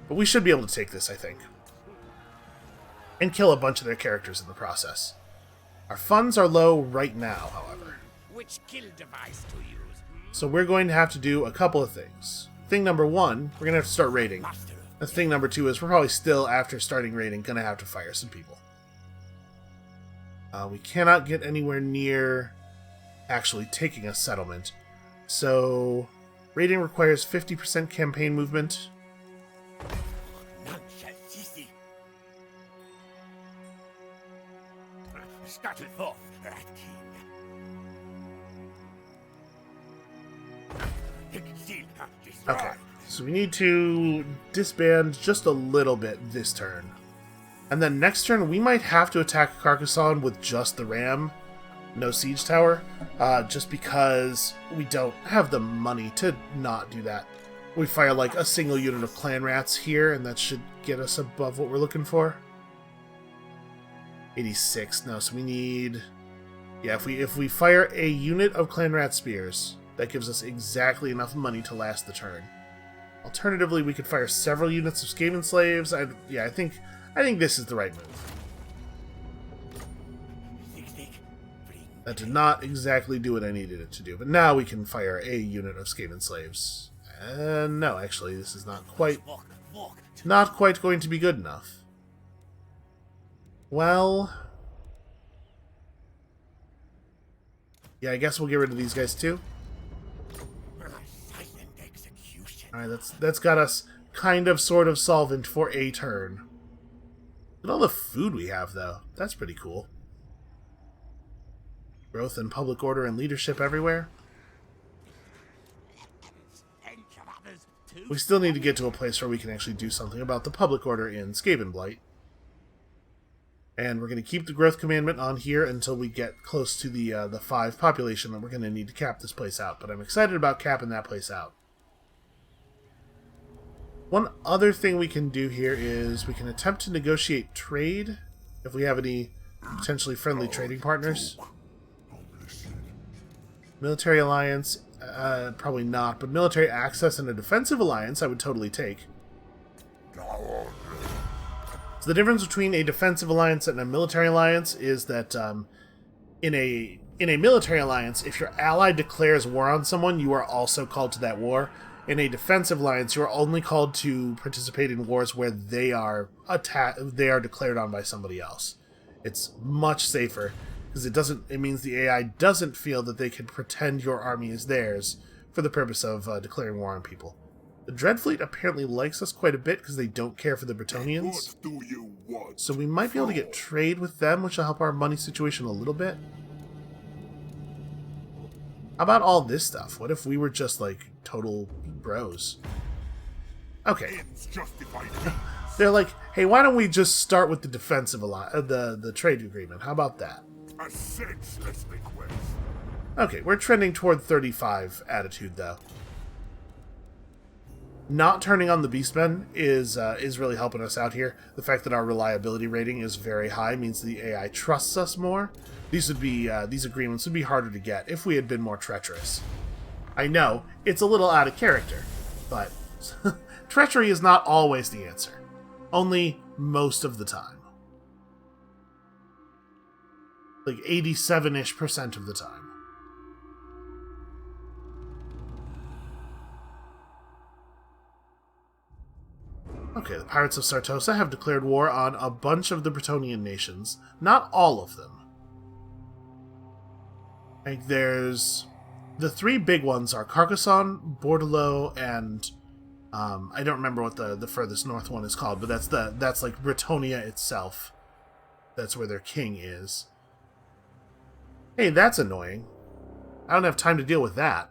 But we should be able to take this, I think. And kill a bunch of their characters in the process. Our funds are low right now, however. Which kill device to use? So we're going to have to do a couple of things. Thing number one, we're going to have to start raiding. And thing number two is we're probably still, after starting raiding, going to have to fire some people. We cannot get anywhere near actually taking a settlement. So raiding requires 50% campaign movement. None shall cease thee. Startle forth, Rat King. Seal, destroy. Okay, so we need to disband just a little bit this turn. And then next turn, we might have to attack Carcassonne with just the ram. No siege tower. Just because we don't have the money to not do that. We fire like a single unit of clan rats here, and that should get us above what we're looking for. 86. No, so we need... Yeah, if we fire a unit of clan rat spears, that gives us exactly enough money to last the turn. Alternatively, we could fire several units of Skaven slaves. I think this is the right move. That did not exactly do what I needed it to do, but now we can fire a unit of Skaven slaves. No, actually, this is not quite going to be good enough. Well, yeah, I guess we'll get rid of these guys too. Alright, that's got us kind of sort of solvent for a turn. Look at all the food we have, though. That's pretty cool. Growth and public order and leadership everywhere. We still need to get to a place where we can actually do something about the public order in Skavenblight. And we're going to keep the growth commandment on here until we get close to the 5 population, and we're going to need to cap this place out. But I'm excited about capping that place out. One other thing we can do here is we can attempt to negotiate trade if we have any potentially friendly trading partners. Military alliance, probably not, but military access and a defensive alliance I would totally take. So the difference between a defensive alliance and a military alliance is that in a military alliance, if your ally declares war on someone, you are also called to that war. In a defensive alliance, you are only called to participate in wars where they are declared on by somebody else. It's much safer because it means the AI doesn't feel that they can pretend your army is theirs for the purpose of declaring war on people. The Dreadfleet apparently likes us quite a bit because they don't care for the Bretonnians. What do you want? So we might be able to get trade with them, which will help our money situation a little bit. How about all this stuff? What if we were just like total bros? Okay. They're like, hey, why don't we just start with the defensive the trade agreement? How about that? A senseless request. Okay, we're trending toward 35 attitude though. Not turning on the Beastmen is really helping us out here. The fact that our reliability rating is very high means the AI trusts us more. These agreements would be harder to get if we had been more treacherous. I know, it's a little out of character, but treachery is not always the answer. Only most of the time. Like 87-ish% of the time. Okay, the Pirates of Sartosa have declared war on a bunch of the Bretonnian nations. Not all of them. I think there's the three big ones are Carcassonne, Bordelot, and I don't remember what the furthest north one is called, but that's like Bretonnia itself. That's where their king is. Hey, that's annoying. I don't have time to deal with that.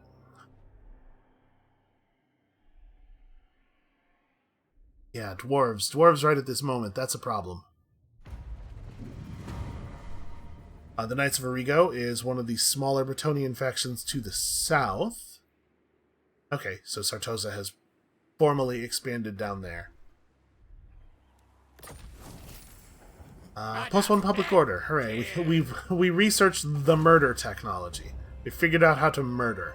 Yeah, dwarves. Dwarves right at this moment. That's a problem. The Knights of Origo is one of the smaller Bretonnian factions to the south. Okay, so Sartosa has formally expanded down there. +1 public order. Hooray. We researched the murder technology. We figured out how to murder.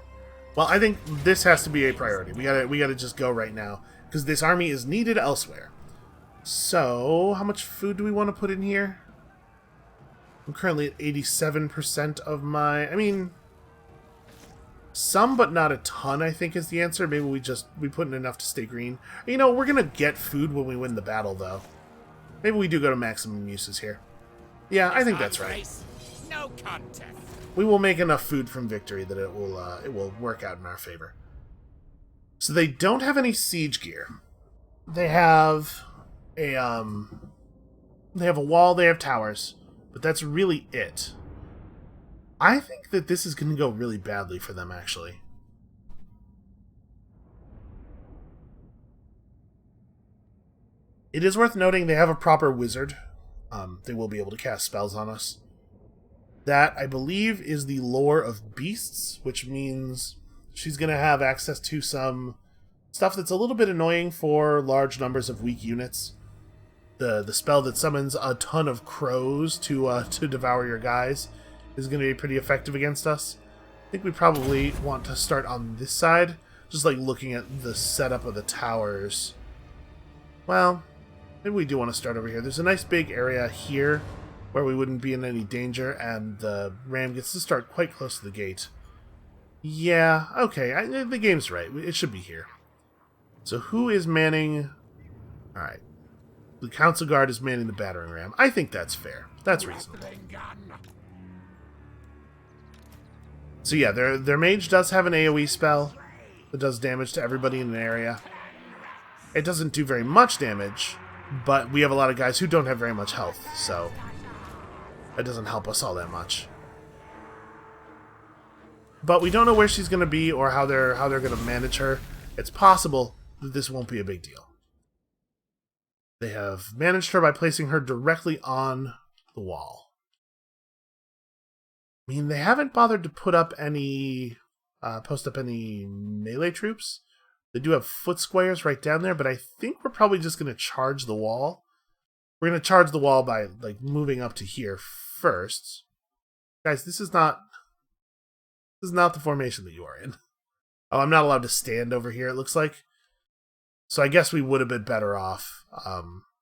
Well, I think this has to be a priority. We gotta just go right now, because this army is needed elsewhere. So, how much food do we want to put in here? I'm currently at 87% of my... I mean... Some, but not a ton, I think, is the answer. Maybe we put in enough to stay green. You know, we're gonna get food when we win the battle, though. Maybe we do go to maximum uses here. Yeah, I think that's right. No contest. We will make enough food from victory that it will work out in our favor. So they don't have any siege gear. They have a wall, they have towers, but that's really it. I think that this is going to go really badly for them, actually. It is worth noting they have a proper wizard. They will be able to cast spells on us. That, I believe, is the lore of beasts, which means she's going to have access to some stuff that's a little bit annoying for large numbers of weak units. The spell that summons a ton of crows to devour your guys is going to be pretty effective against us. I think we probably want to start on this side, just like looking at the setup of the towers. Well, maybe we do want to start over here. There's a nice big area here where we wouldn't be in any danger, and the ram gets to start quite close to the gate. Yeah, okay, the game's right. It should be here. So who is manning... Alright. The Council Guard is manning the battering ram. I think that's fair. That's reasonable. So yeah, their mage does have an AoE spell that does damage to everybody in an area. It doesn't do very much damage, but we have a lot of guys who don't have very much health, so that doesn't help us all that much. But we don't know where she's going to be or how they're going to manage her. It's possible that this won't be a big deal. They have managed her by placing her directly on the wall. I mean, they haven't bothered to put up any, post up any melee troops. They do have foot squares right down there, but I think we're probably just going to charge the wall. We're going to charge the wall by, like, moving up to here first. Guys, this is not the formation that you are in. Oh, I'm not allowed to stand over here, it looks like. So I guess we would have been better off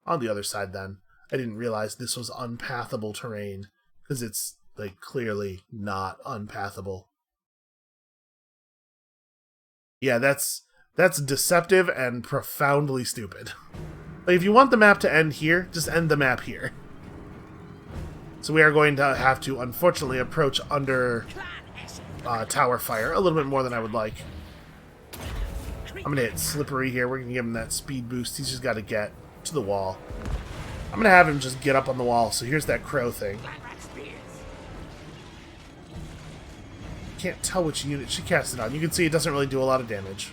on the other side then. I didn't realize this was unpathable terrain, because it's, like, clearly not unpathable. Yeah, that's deceptive and profoundly stupid. Like, if you want the map to end here, just end the map here. So we are going to have to, unfortunately, approach under tower fire a little bit more than I would like. I'm going to hit Slippery here. We're going to give him that speed boost. He's just got to get to the wall. I'm going to have him just get up on the wall. So here's that crow thing. Can't tell which unit she cast it on. You can see it doesn't really do a lot of damage.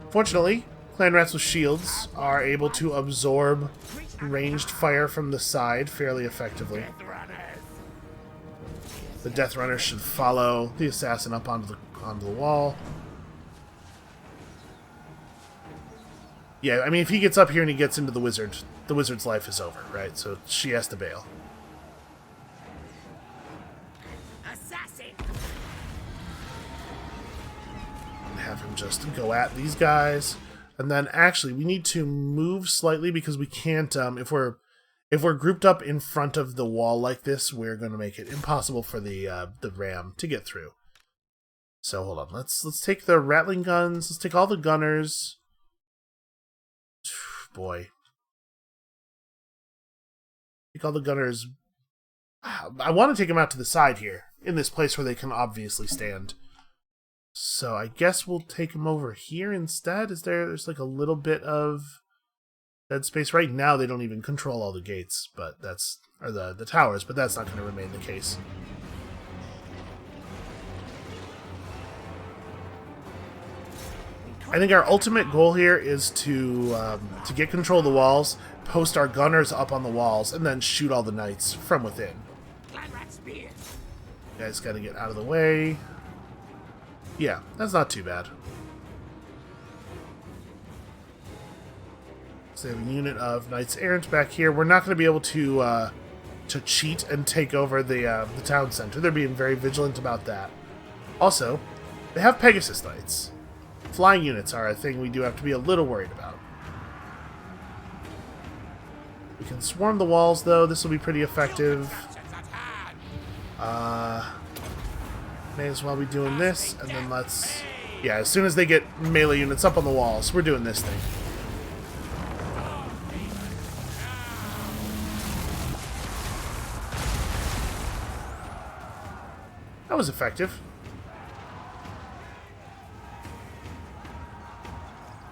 Fortunately, clan rats with shields are able to absorb ranged fire from the side fairly effectively. The Death Runners should follow the assassin up onto the wall. Yeah, I mean, if he gets up here and he gets into the wizard's life is over, right? So she has to bail. Have him just go at these guys, and then actually we need to move slightly because we can't. If we're grouped up in front of the wall like this, we're going to make it impossible for the ram to get through. So hold on, let's take the rattling guns. Let's take all the gunners. Boy, take all the gunners. I want to take them out to the side here in this place where they can obviously stand. So I guess we'll take them over here instead. There's like a little bit of dead space. Right now they don't even control all the gates, but or the towers, but that's not going to remain the case. I think our ultimate goal here is to get control of the walls, post our gunners up on the walls, and then shoot all the knights from within. You guys got to get out of the way. Yeah, that's not too bad. So we have a unit of knights errant back here. We're not going to be able to cheat and take over the town center. They're being very vigilant about that. Also, they have Pegasus knights. Flying units are a thing we do have to be a little worried about. We can swarm the walls, though. This will be pretty effective. May as well be doing this, and then let's... Yeah, as soon as they get melee units up on the walls, we're doing this thing. That was effective.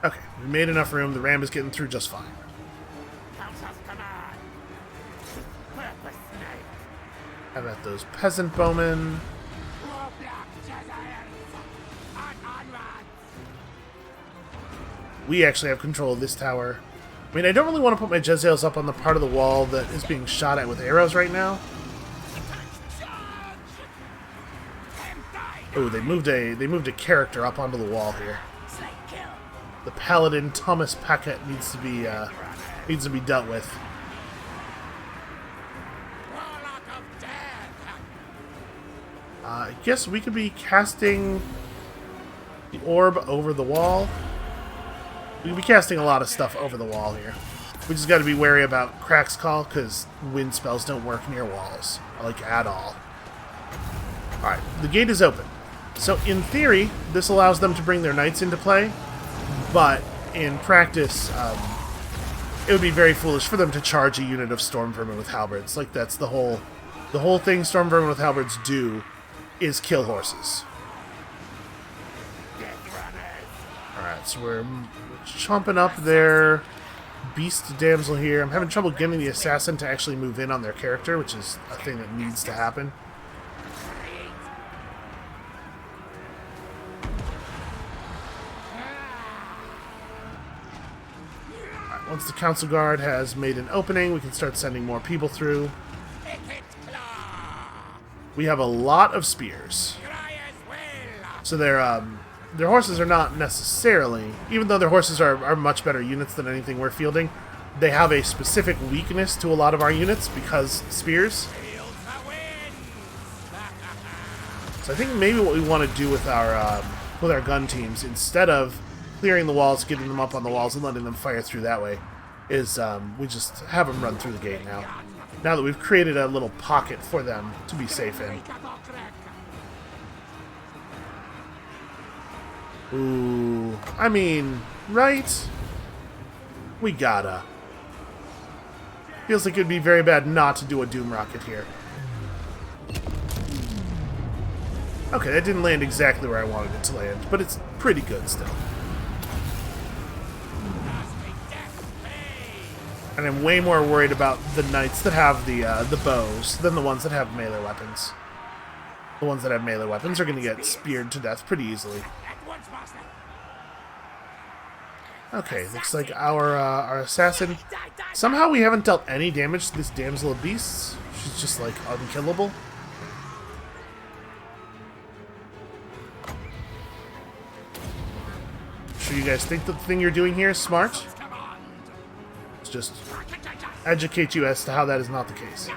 Okay, we made enough room. The ram is getting through just fine. How about those peasant bowmen? We actually have control of this tower. I mean, I don't really want to put my Jezzails up on the part of the wall that is being shot at with arrows right now. Oh, they moved a character up onto the wall here. The paladin Thomas Packet needs to be dealt with. I guess we could be casting the orb over the wall. We could be casting a lot of stuff over the wall here. We just got to be wary about Crack's Call, because wind spells don't work near walls, like at all. Alright, the gate is open. So in theory, this allows them to bring their knights into play, but in practice, it would be very foolish for them to charge a unit of storm vermin with halberds. Like, that's the whole thing storm vermin with halberds do is kill horses. Alright, so we're chomping up their beast damsel here. I'm having trouble getting the assassin to actually move in on their character, which is a thing that needs to happen. Alright, once the council guard has made an opening, we can start sending more people through. We have a lot of spears. So their horses are not necessarily, even though their horses are much better units than anything we're fielding, they have a specific weakness to a lot of our units because spears. So I think maybe what we want to do with our gun teams, instead of clearing the walls, getting them up on the walls, and letting them fire through that way, is we just have them run through the gate now. Now that we've created a little pocket for them to be safe in. Ooh, I mean, right? We gotta. Feels like it'd be very bad not to do a Doom Rocket here. Okay, that didn't land exactly where I wanted it to land, but it's pretty good still. And I'm way more worried about the knights that have the bows than the ones that have melee weapons. The ones that have melee weapons are going to get speared to death pretty easily. Okay, looks like our assassin... Somehow we haven't dealt any damage to this damsel of beasts. She's just, like, unkillable. Sure you guys think that the thing you're doing here is smart? Let's just educate you as to how that is not the case.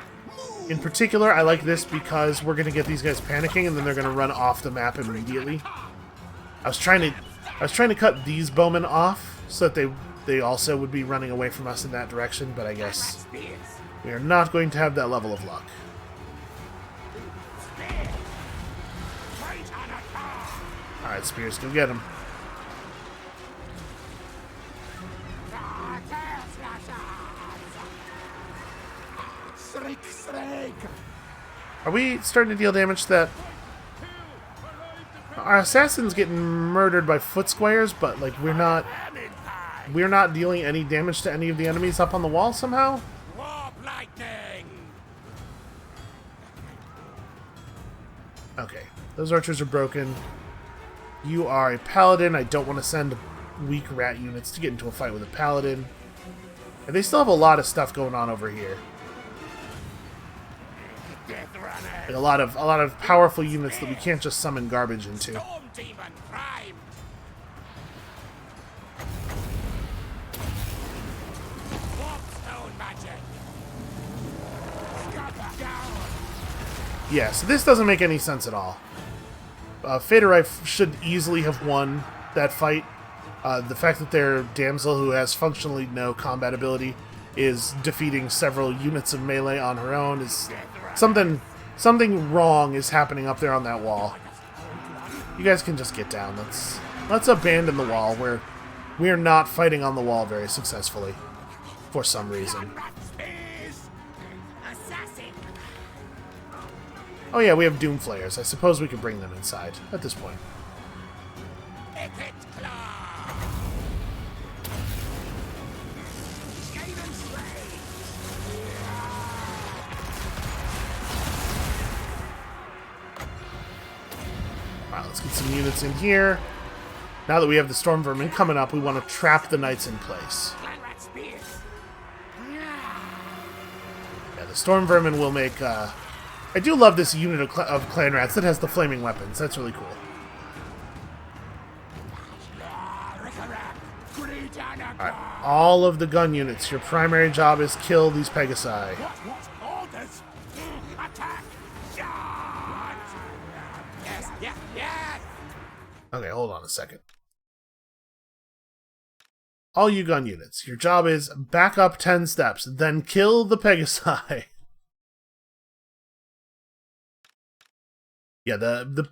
In particular, I like this because we're going to get these guys panicking and then they're going to run off the map immediately. I was trying to cut these bowmen off so that they also would be running away from us in that direction, but I guess we are not going to have that level of luck. Alright, spears, go get him. Are we starting to deal damage to that? Our assassin's getting murdered by foot squares, but like we're not dealing any damage to any of the enemies up on the wall somehow? Warp lightning! Okay, those archers are broken. You are a paladin. I don't want to send weak rat units to get into a fight with a paladin. And they still have a lot of stuff going on over here. Death runner! Like a lot of powerful units that we can't just summon garbage into. Storm demon prime! Warp stone magic! Scupper down! Yeah, so this doesn't make any sense at all. Faderite should easily have won that fight. The fact that their damsel, who has functionally no combat ability, is defeating several units of melee on her own is something wrong is happening up there on that wall. You guys can just get down. Let's abandon the wall. We're not fighting on the wall very successfully for some reason. Assassin! Oh yeah, we have Doom Flayers. I suppose we could bring them inside at this point. Epic claw! Skaven slay! Alright, let's get some units in here. Now that we have the Storm Vermin coming up, we want to trap the knights in place. Clan rat spears! Yeah, the Storm Vermin will make... I do love this unit of clan rats that has the flaming weapons. That's really cool. Alright, all of the gun units, your primary job is kill these Pegasi. What orders? Attack! Charge! Yes, yes, yes! Okay, hold on a second. All you gun units, your job is back up 10 steps, then kill the Pegasi. Yeah, the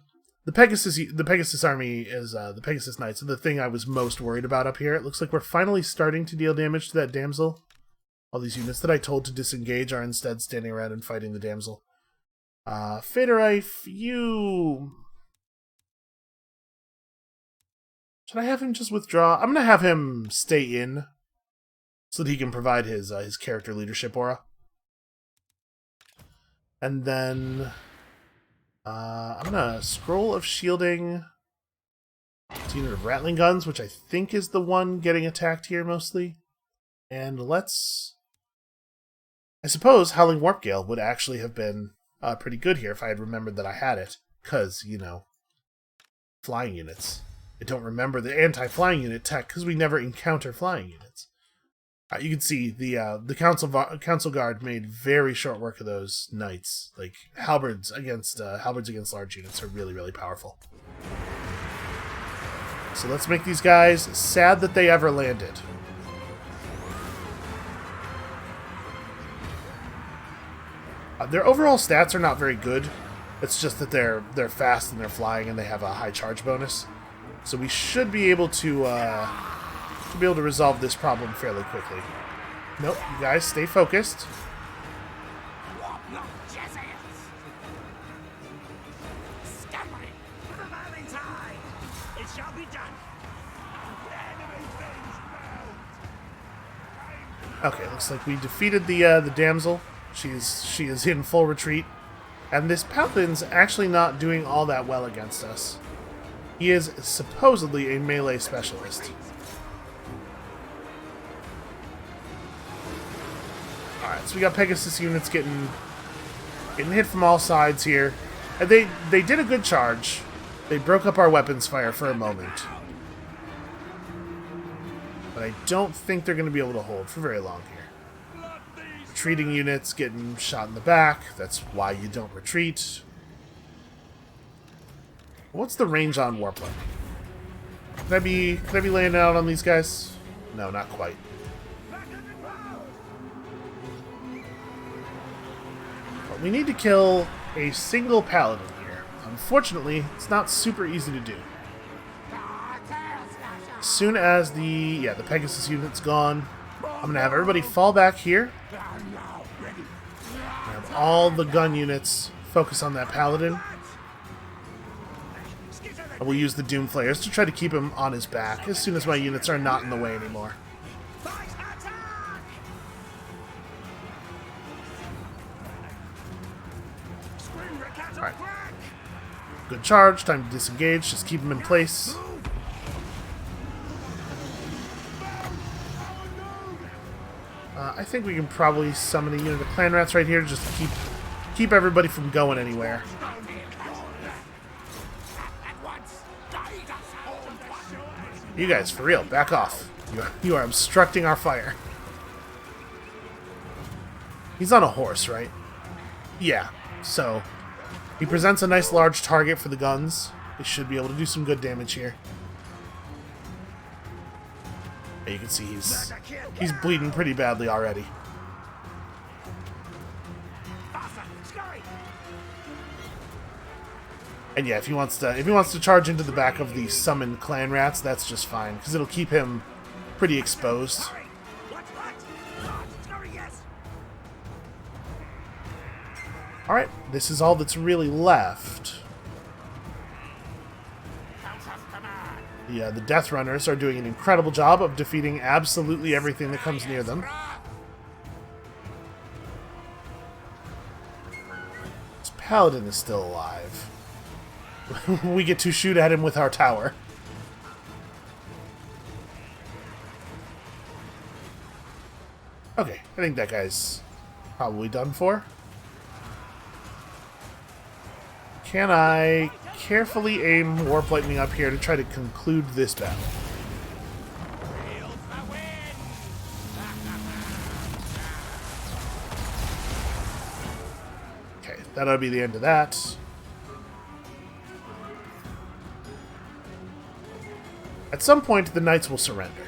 Pegasus army is the Pegasus Knights, the thing I was most worried about up here. It looks like we're finally starting to deal damage to that damsel. All these units that I told to disengage are instead standing around and fighting the damsel. Faderite, you... Should I have him just withdraw? I'm gonna have him stay in so that he can provide his character leadership aura. And then... I'm gonna Scroll of Shielding this unit of Rattling Guns, which I think is the one getting attacked here mostly. And let's... I suppose Howling Warp Gale would actually have been pretty good here if I had remembered that I had it. Because, you know, flying units. I don't remember the anti-flying unit tech because we never encounter flying units. You can see the council guard made very short work of those knights. Like halberds against large units are really, really powerful. So let's make these guys sad that they ever landed. Their overall stats are not very good. It's just that they're fast and they're flying and they have a high charge bonus. So we should be able to resolve this problem fairly quickly. Nope, you guys stay focused. Warp not Jesuits! Scampering! The Valley Tide! It shall be done! Enemy things melt! Okay, looks like we defeated the damsel. She is in full retreat, and this paladin's actually not doing all that well against us. He is supposedly a melee specialist. Alright, so we got Pegasus units getting hit from all sides here. And they did a good charge. They broke up our weapons fire for a moment. But I don't think they're going to be able to hold for very long here. Retreating units getting shot in the back. That's why you don't retreat. What's the range on Warpling? Could I be laying out on these guys? No, not quite. But we need to kill a single paladin here. Unfortunately, it's not super easy to do. As soon as the Pegasus unit's gone, I'm gonna have everybody fall back here. Have all the gun units focus on that paladin. I will use the Doom Flayers to try to keep him on his back as soon as my units are not in the way anymore. Alright. Good charge, time to disengage, just keep him in place. I think we can probably summon a unit of clan rats right here just to keep everybody from going anywhere. You guys, for real, back off. You are obstructing our fire. He's on a horse, right? Yeah, so he presents a nice large target for the guns. They should be able to do some good damage here. You can see he's bleeding pretty badly already. And yeah, if he wants to charge into the back of the summoned clan rats, that's just fine because it'll keep him pretty exposed. All right, this is all that's really left. The Death Runners are doing an incredible job of defeating absolutely everything that comes near them. This Paladin is still alive. We get to shoot at him with our tower. Okay, I think that guy's probably done for. Can I carefully aim Warp Lightning up here to try to conclude this battle? Okay, that'll be the end of that. At some point, the knights will surrender,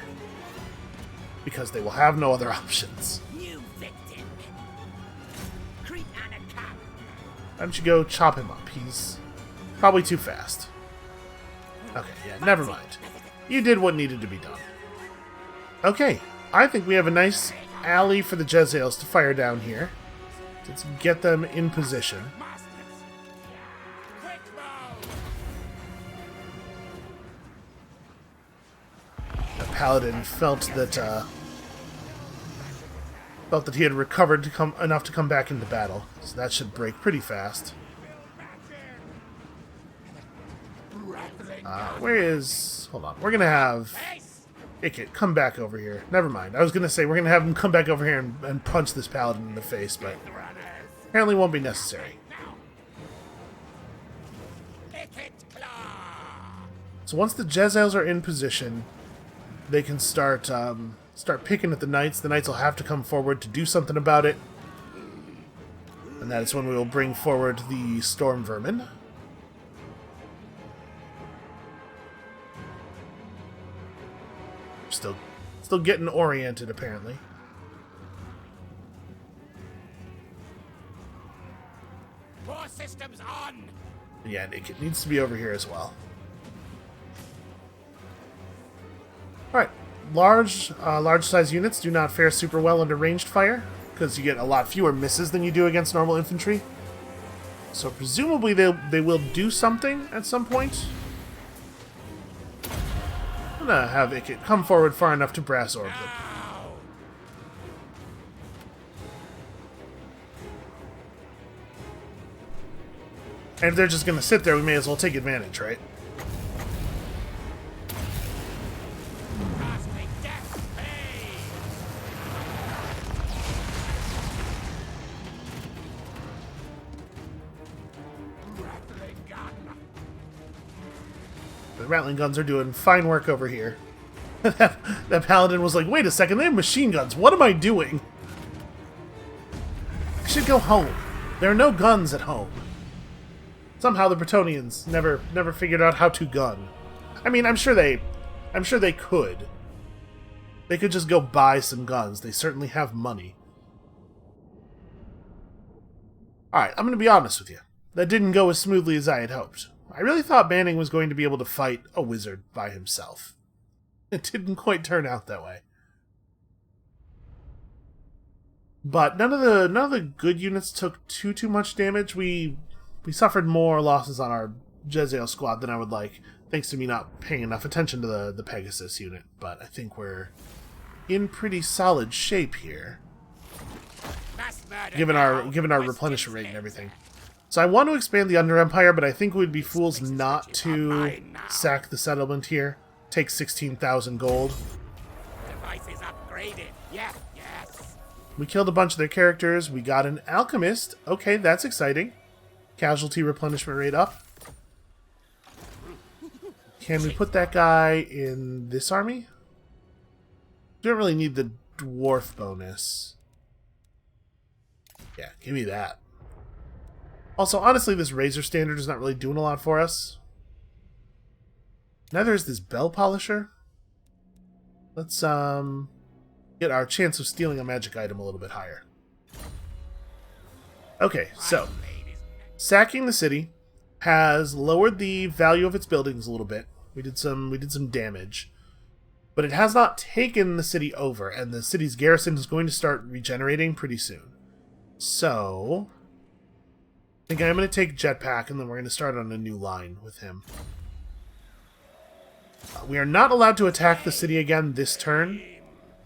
because they will have no other options. Why don't you go chop him up? He's probably too fast. Okay, yeah, never mind. You did what needed to be done. Okay, I think we have a nice alley for the Jezzails to fire down here. Let's get them in position. The Paladin felt that he had recovered enough to come back into battle, so that should break pretty fast. Where is... Hold on. We're going to have Ikit come back over here. Never mind. I was going to say we're going to have him come back over here and punch this Paladin in the face, but apparently won't be necessary. So once the Jezzails are in position, they can start picking at the knights. The knights will have to come forward to do something about it. And that is when we will bring forward the Storm Vermin. Still getting oriented, apparently. Core systems on. Yeah, Nick, it needs to be over here as well. Alright. Large size units do not fare super well under ranged fire, because you get a lot fewer misses than you do against normal infantry. So presumably they will do something at some point. I'm gonna have Ikit come forward far enough to brass orb them. And if they're just gonna sit there, we may as well take advantage, right? The Rattling guns are doing fine work over here. That Paladin was like, wait a second, they have machine guns. What am I doing? I should go home. There are no guns at home. Somehow the Bretonnians never figured out how to gun. I mean, I'm sure they could. They could just go buy some guns. They certainly have money. Alright, I'm going to be honest with you. That didn't go as smoothly as I had hoped. I really thought Banning was going to be able to fight a wizard by himself. It didn't quite turn out that way. But none of the good units took too much damage. We we suffered more losses on our Jezzael squad than I would like, thanks to me not paying enough attention to the Pegasus unit. But I think we're in pretty solid shape here, given our replenishment rate and everything. So I want to expand the Under Empire, but I think we'd be fools not to sack the settlement here. Take 16,000 gold. Device is upgraded. Yes, yes. We killed a bunch of their characters. We got an alchemist. Okay, that's exciting. Casualty replenishment rate up. Can we put that guy in this army? We don't really need the dwarf bonus. Yeah, give me that. Also, honestly, this Razor Standard is not really doing a lot for us. Neither is this Bell Polisher. Let's get our chance of stealing a magic item a little bit higher. Okay, so sacking the city has lowered the value of its buildings a little bit. We did some damage. But it has not taken the city over, and the city's garrison is going to start regenerating pretty soon. So I think I'm going to take Jetpack, and then we're going to start on a new line with him. We are not allowed to attack the city again this turn.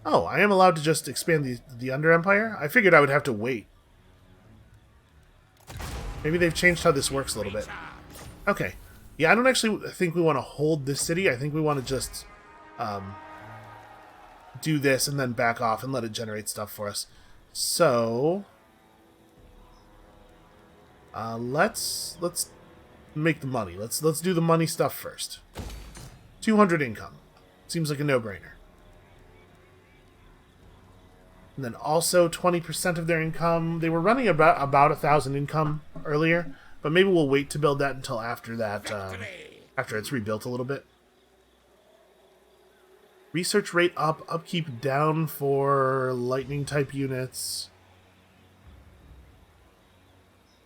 Oh, I am allowed to just expand the Under Empire? I figured I would have to wait. Maybe they've changed how this works a little bit. Okay. Yeah, I don't actually think we want to hold this city. I think we want to just do this and then back off and let it generate stuff for us. So let's make the money. Let's do the money stuff first. 200 income. Seems like a no-brainer. And then also 20% of their income. They were running about 1,000 income earlier, but maybe we'll wait to build that until after that, after it's rebuilt a little bit. Research rate up, upkeep down for lightning type units.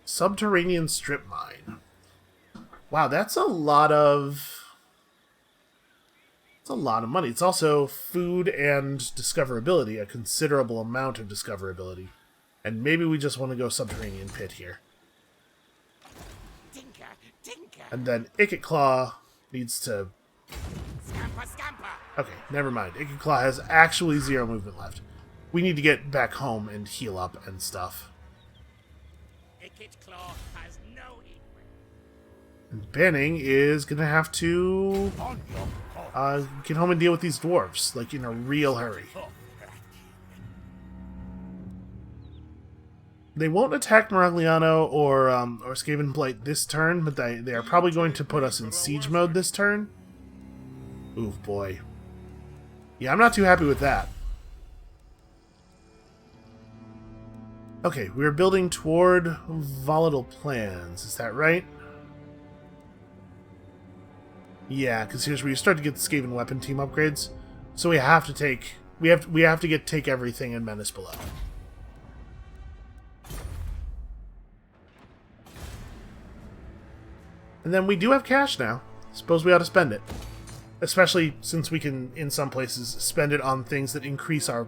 Subterranean strip mine. Wow, that's a lot of money. It's also food and discoverability, a considerable amount of discoverability. And maybe we just want to go subterranean pit here. Tinker, tinker. And then Icket Claw needs to... Scamper, scamper. Okay, never mind. Icket Claw has actually 0 movement left. We need to get back home and heal up and stuff. Icket Claw has no equal. And Banning is going to have to get home and deal with these dwarves, like in a real hurry. They won't attack Maragliano or Skaven Blight this turn, but they are probably going to put us in siege mode this turn. Oof, boy. Yeah, I'm not too happy with that. Okay, we're building toward volatile plans. Is that right? Yeah, because here's where you start to get the Skaven weapon team upgrades. So we have to take take everything and Menace below. And then we do have cash now. Suppose we ought to spend it. Especially since we can, in some places, spend it on things that increase our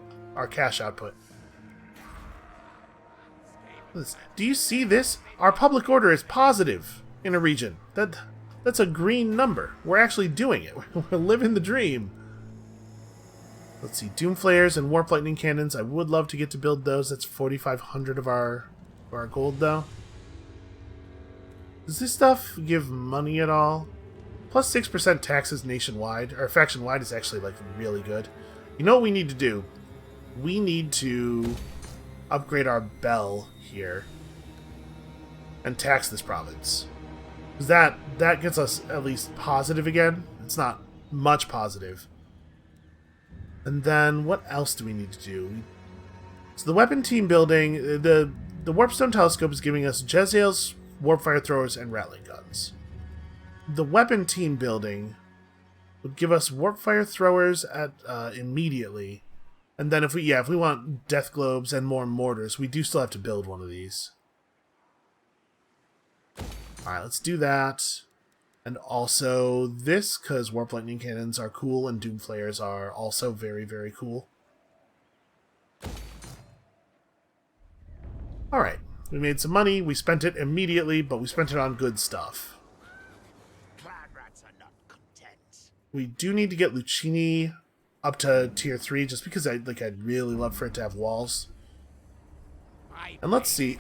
cash output. Do you see this? Our public order is positive in a region. That's a green number. We're actually doing it. We're living the dream. Let's see. Doom Flares and Warp Lightning Cannons. I would love to get to build those. That's 4,500 of our gold, though. Does this stuff give money at all? Plus 6% taxes nationwide, or faction-wide is actually, like, really good. You know what we need to do? We need to upgrade our bell here and tax this province. Because that gets us at least positive again. It's not much positive. And then, what else do we need to do? So the weapon team building, the Warpstone Telescope is giving us Jezzael's Warp Fire Throwers and Rattling Guns. The weapon team building would give us Warp Fire Throwers at immediately. And then if we want Death Globes and more mortars, we do still have to build one of these. Alright, let's do that. And also this, because Warp Lightning Cannons are cool and Doom Flares are also very, very cool. Alright, We made some money. We spent it immediately, but we spent it on good stuff. Clan rats are not content. We do need to get Lucchini up to tier 3, just because I'd really love for it to have walls. And let's see.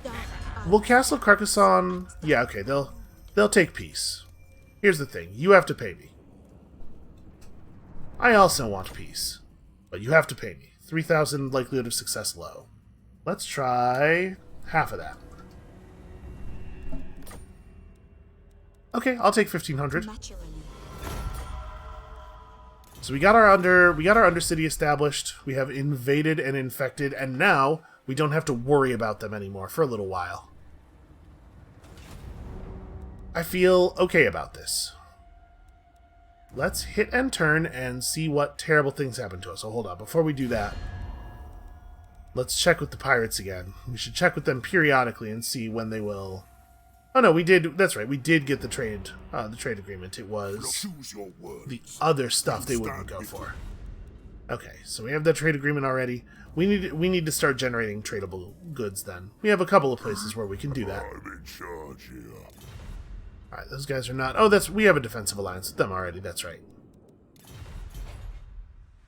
Will Castle Carcassonne... Yeah, okay, they'll take peace. Here's the thing. You have to pay me. I also want peace. But you have to pay me. 3,000 likelihood of success low. Let's try half of that. Okay, I'll take 1,500. So we got our Undercity established. We have invaded and infected, and now we don't have to worry about them anymore for a little while. I feel okay about this. Let's hit and turn and see what terrible things happen to us. So hold on, before we do that, let's check with the pirates again. We should check with them periodically and see when they will... Oh no, we did, that's right, we did get the trade agreement. It was the other stuff they wouldn't go for. Okay, so we have that trade agreement already. We need to start generating tradable goods then. We have a couple of places where we can do that. I'm in charge here. Alright, those guys are not... Oh, we have a defensive alliance with them already, that's right.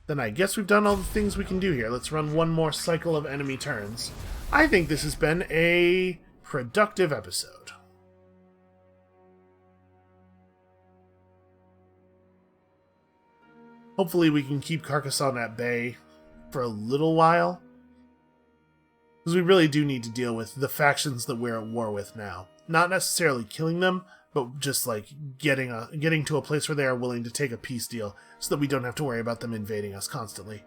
Then I guess we've done all the things we can do here. Let's run one more cycle of enemy turns. I think this has been a productive episode. Hopefully we can keep Carcassonne at bay for a little while. Because we really do need to deal with the factions that we're at war with now. Not necessarily killing them, but just like getting to a place where they are willing to take a peace deal so that we don't have to worry about them invading us constantly.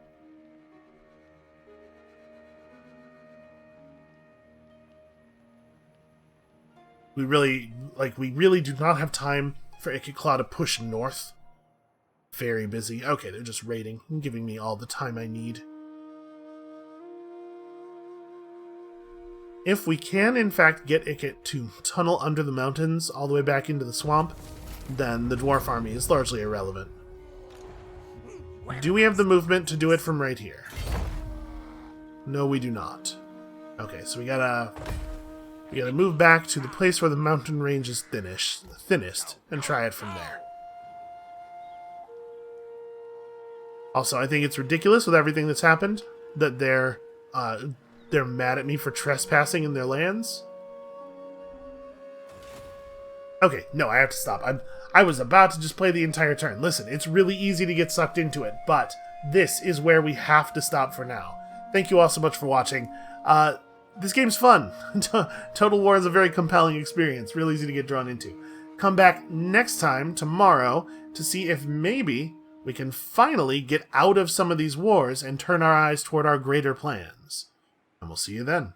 We really do not have time for Ikitclaw to push north. Very busy. Okay, they're just raiding and giving me all the time I need. If we can, in fact, get Ikit to tunnel under the mountains all the way back into the swamp, then the dwarf army is largely irrelevant. Do we have the movement to do it from right here? No, we do not. Okay, so we gotta move back to the place where the mountain range is thinnest, and try it from there. Also, I think it's ridiculous with everything that's happened that they're mad at me for trespassing in their lands. Okay, no, I have to stop. I was about to just play the entire turn. Listen, it's really easy to get sucked into it, but this is where we have to stop for now. Thank you all so much for watching. This game's fun. Total War is a very compelling experience, real easy to get drawn into. Come back next time, tomorrow, to see if maybe we can finally get out of some of these wars and turn our eyes toward our greater plans. And we'll see you then.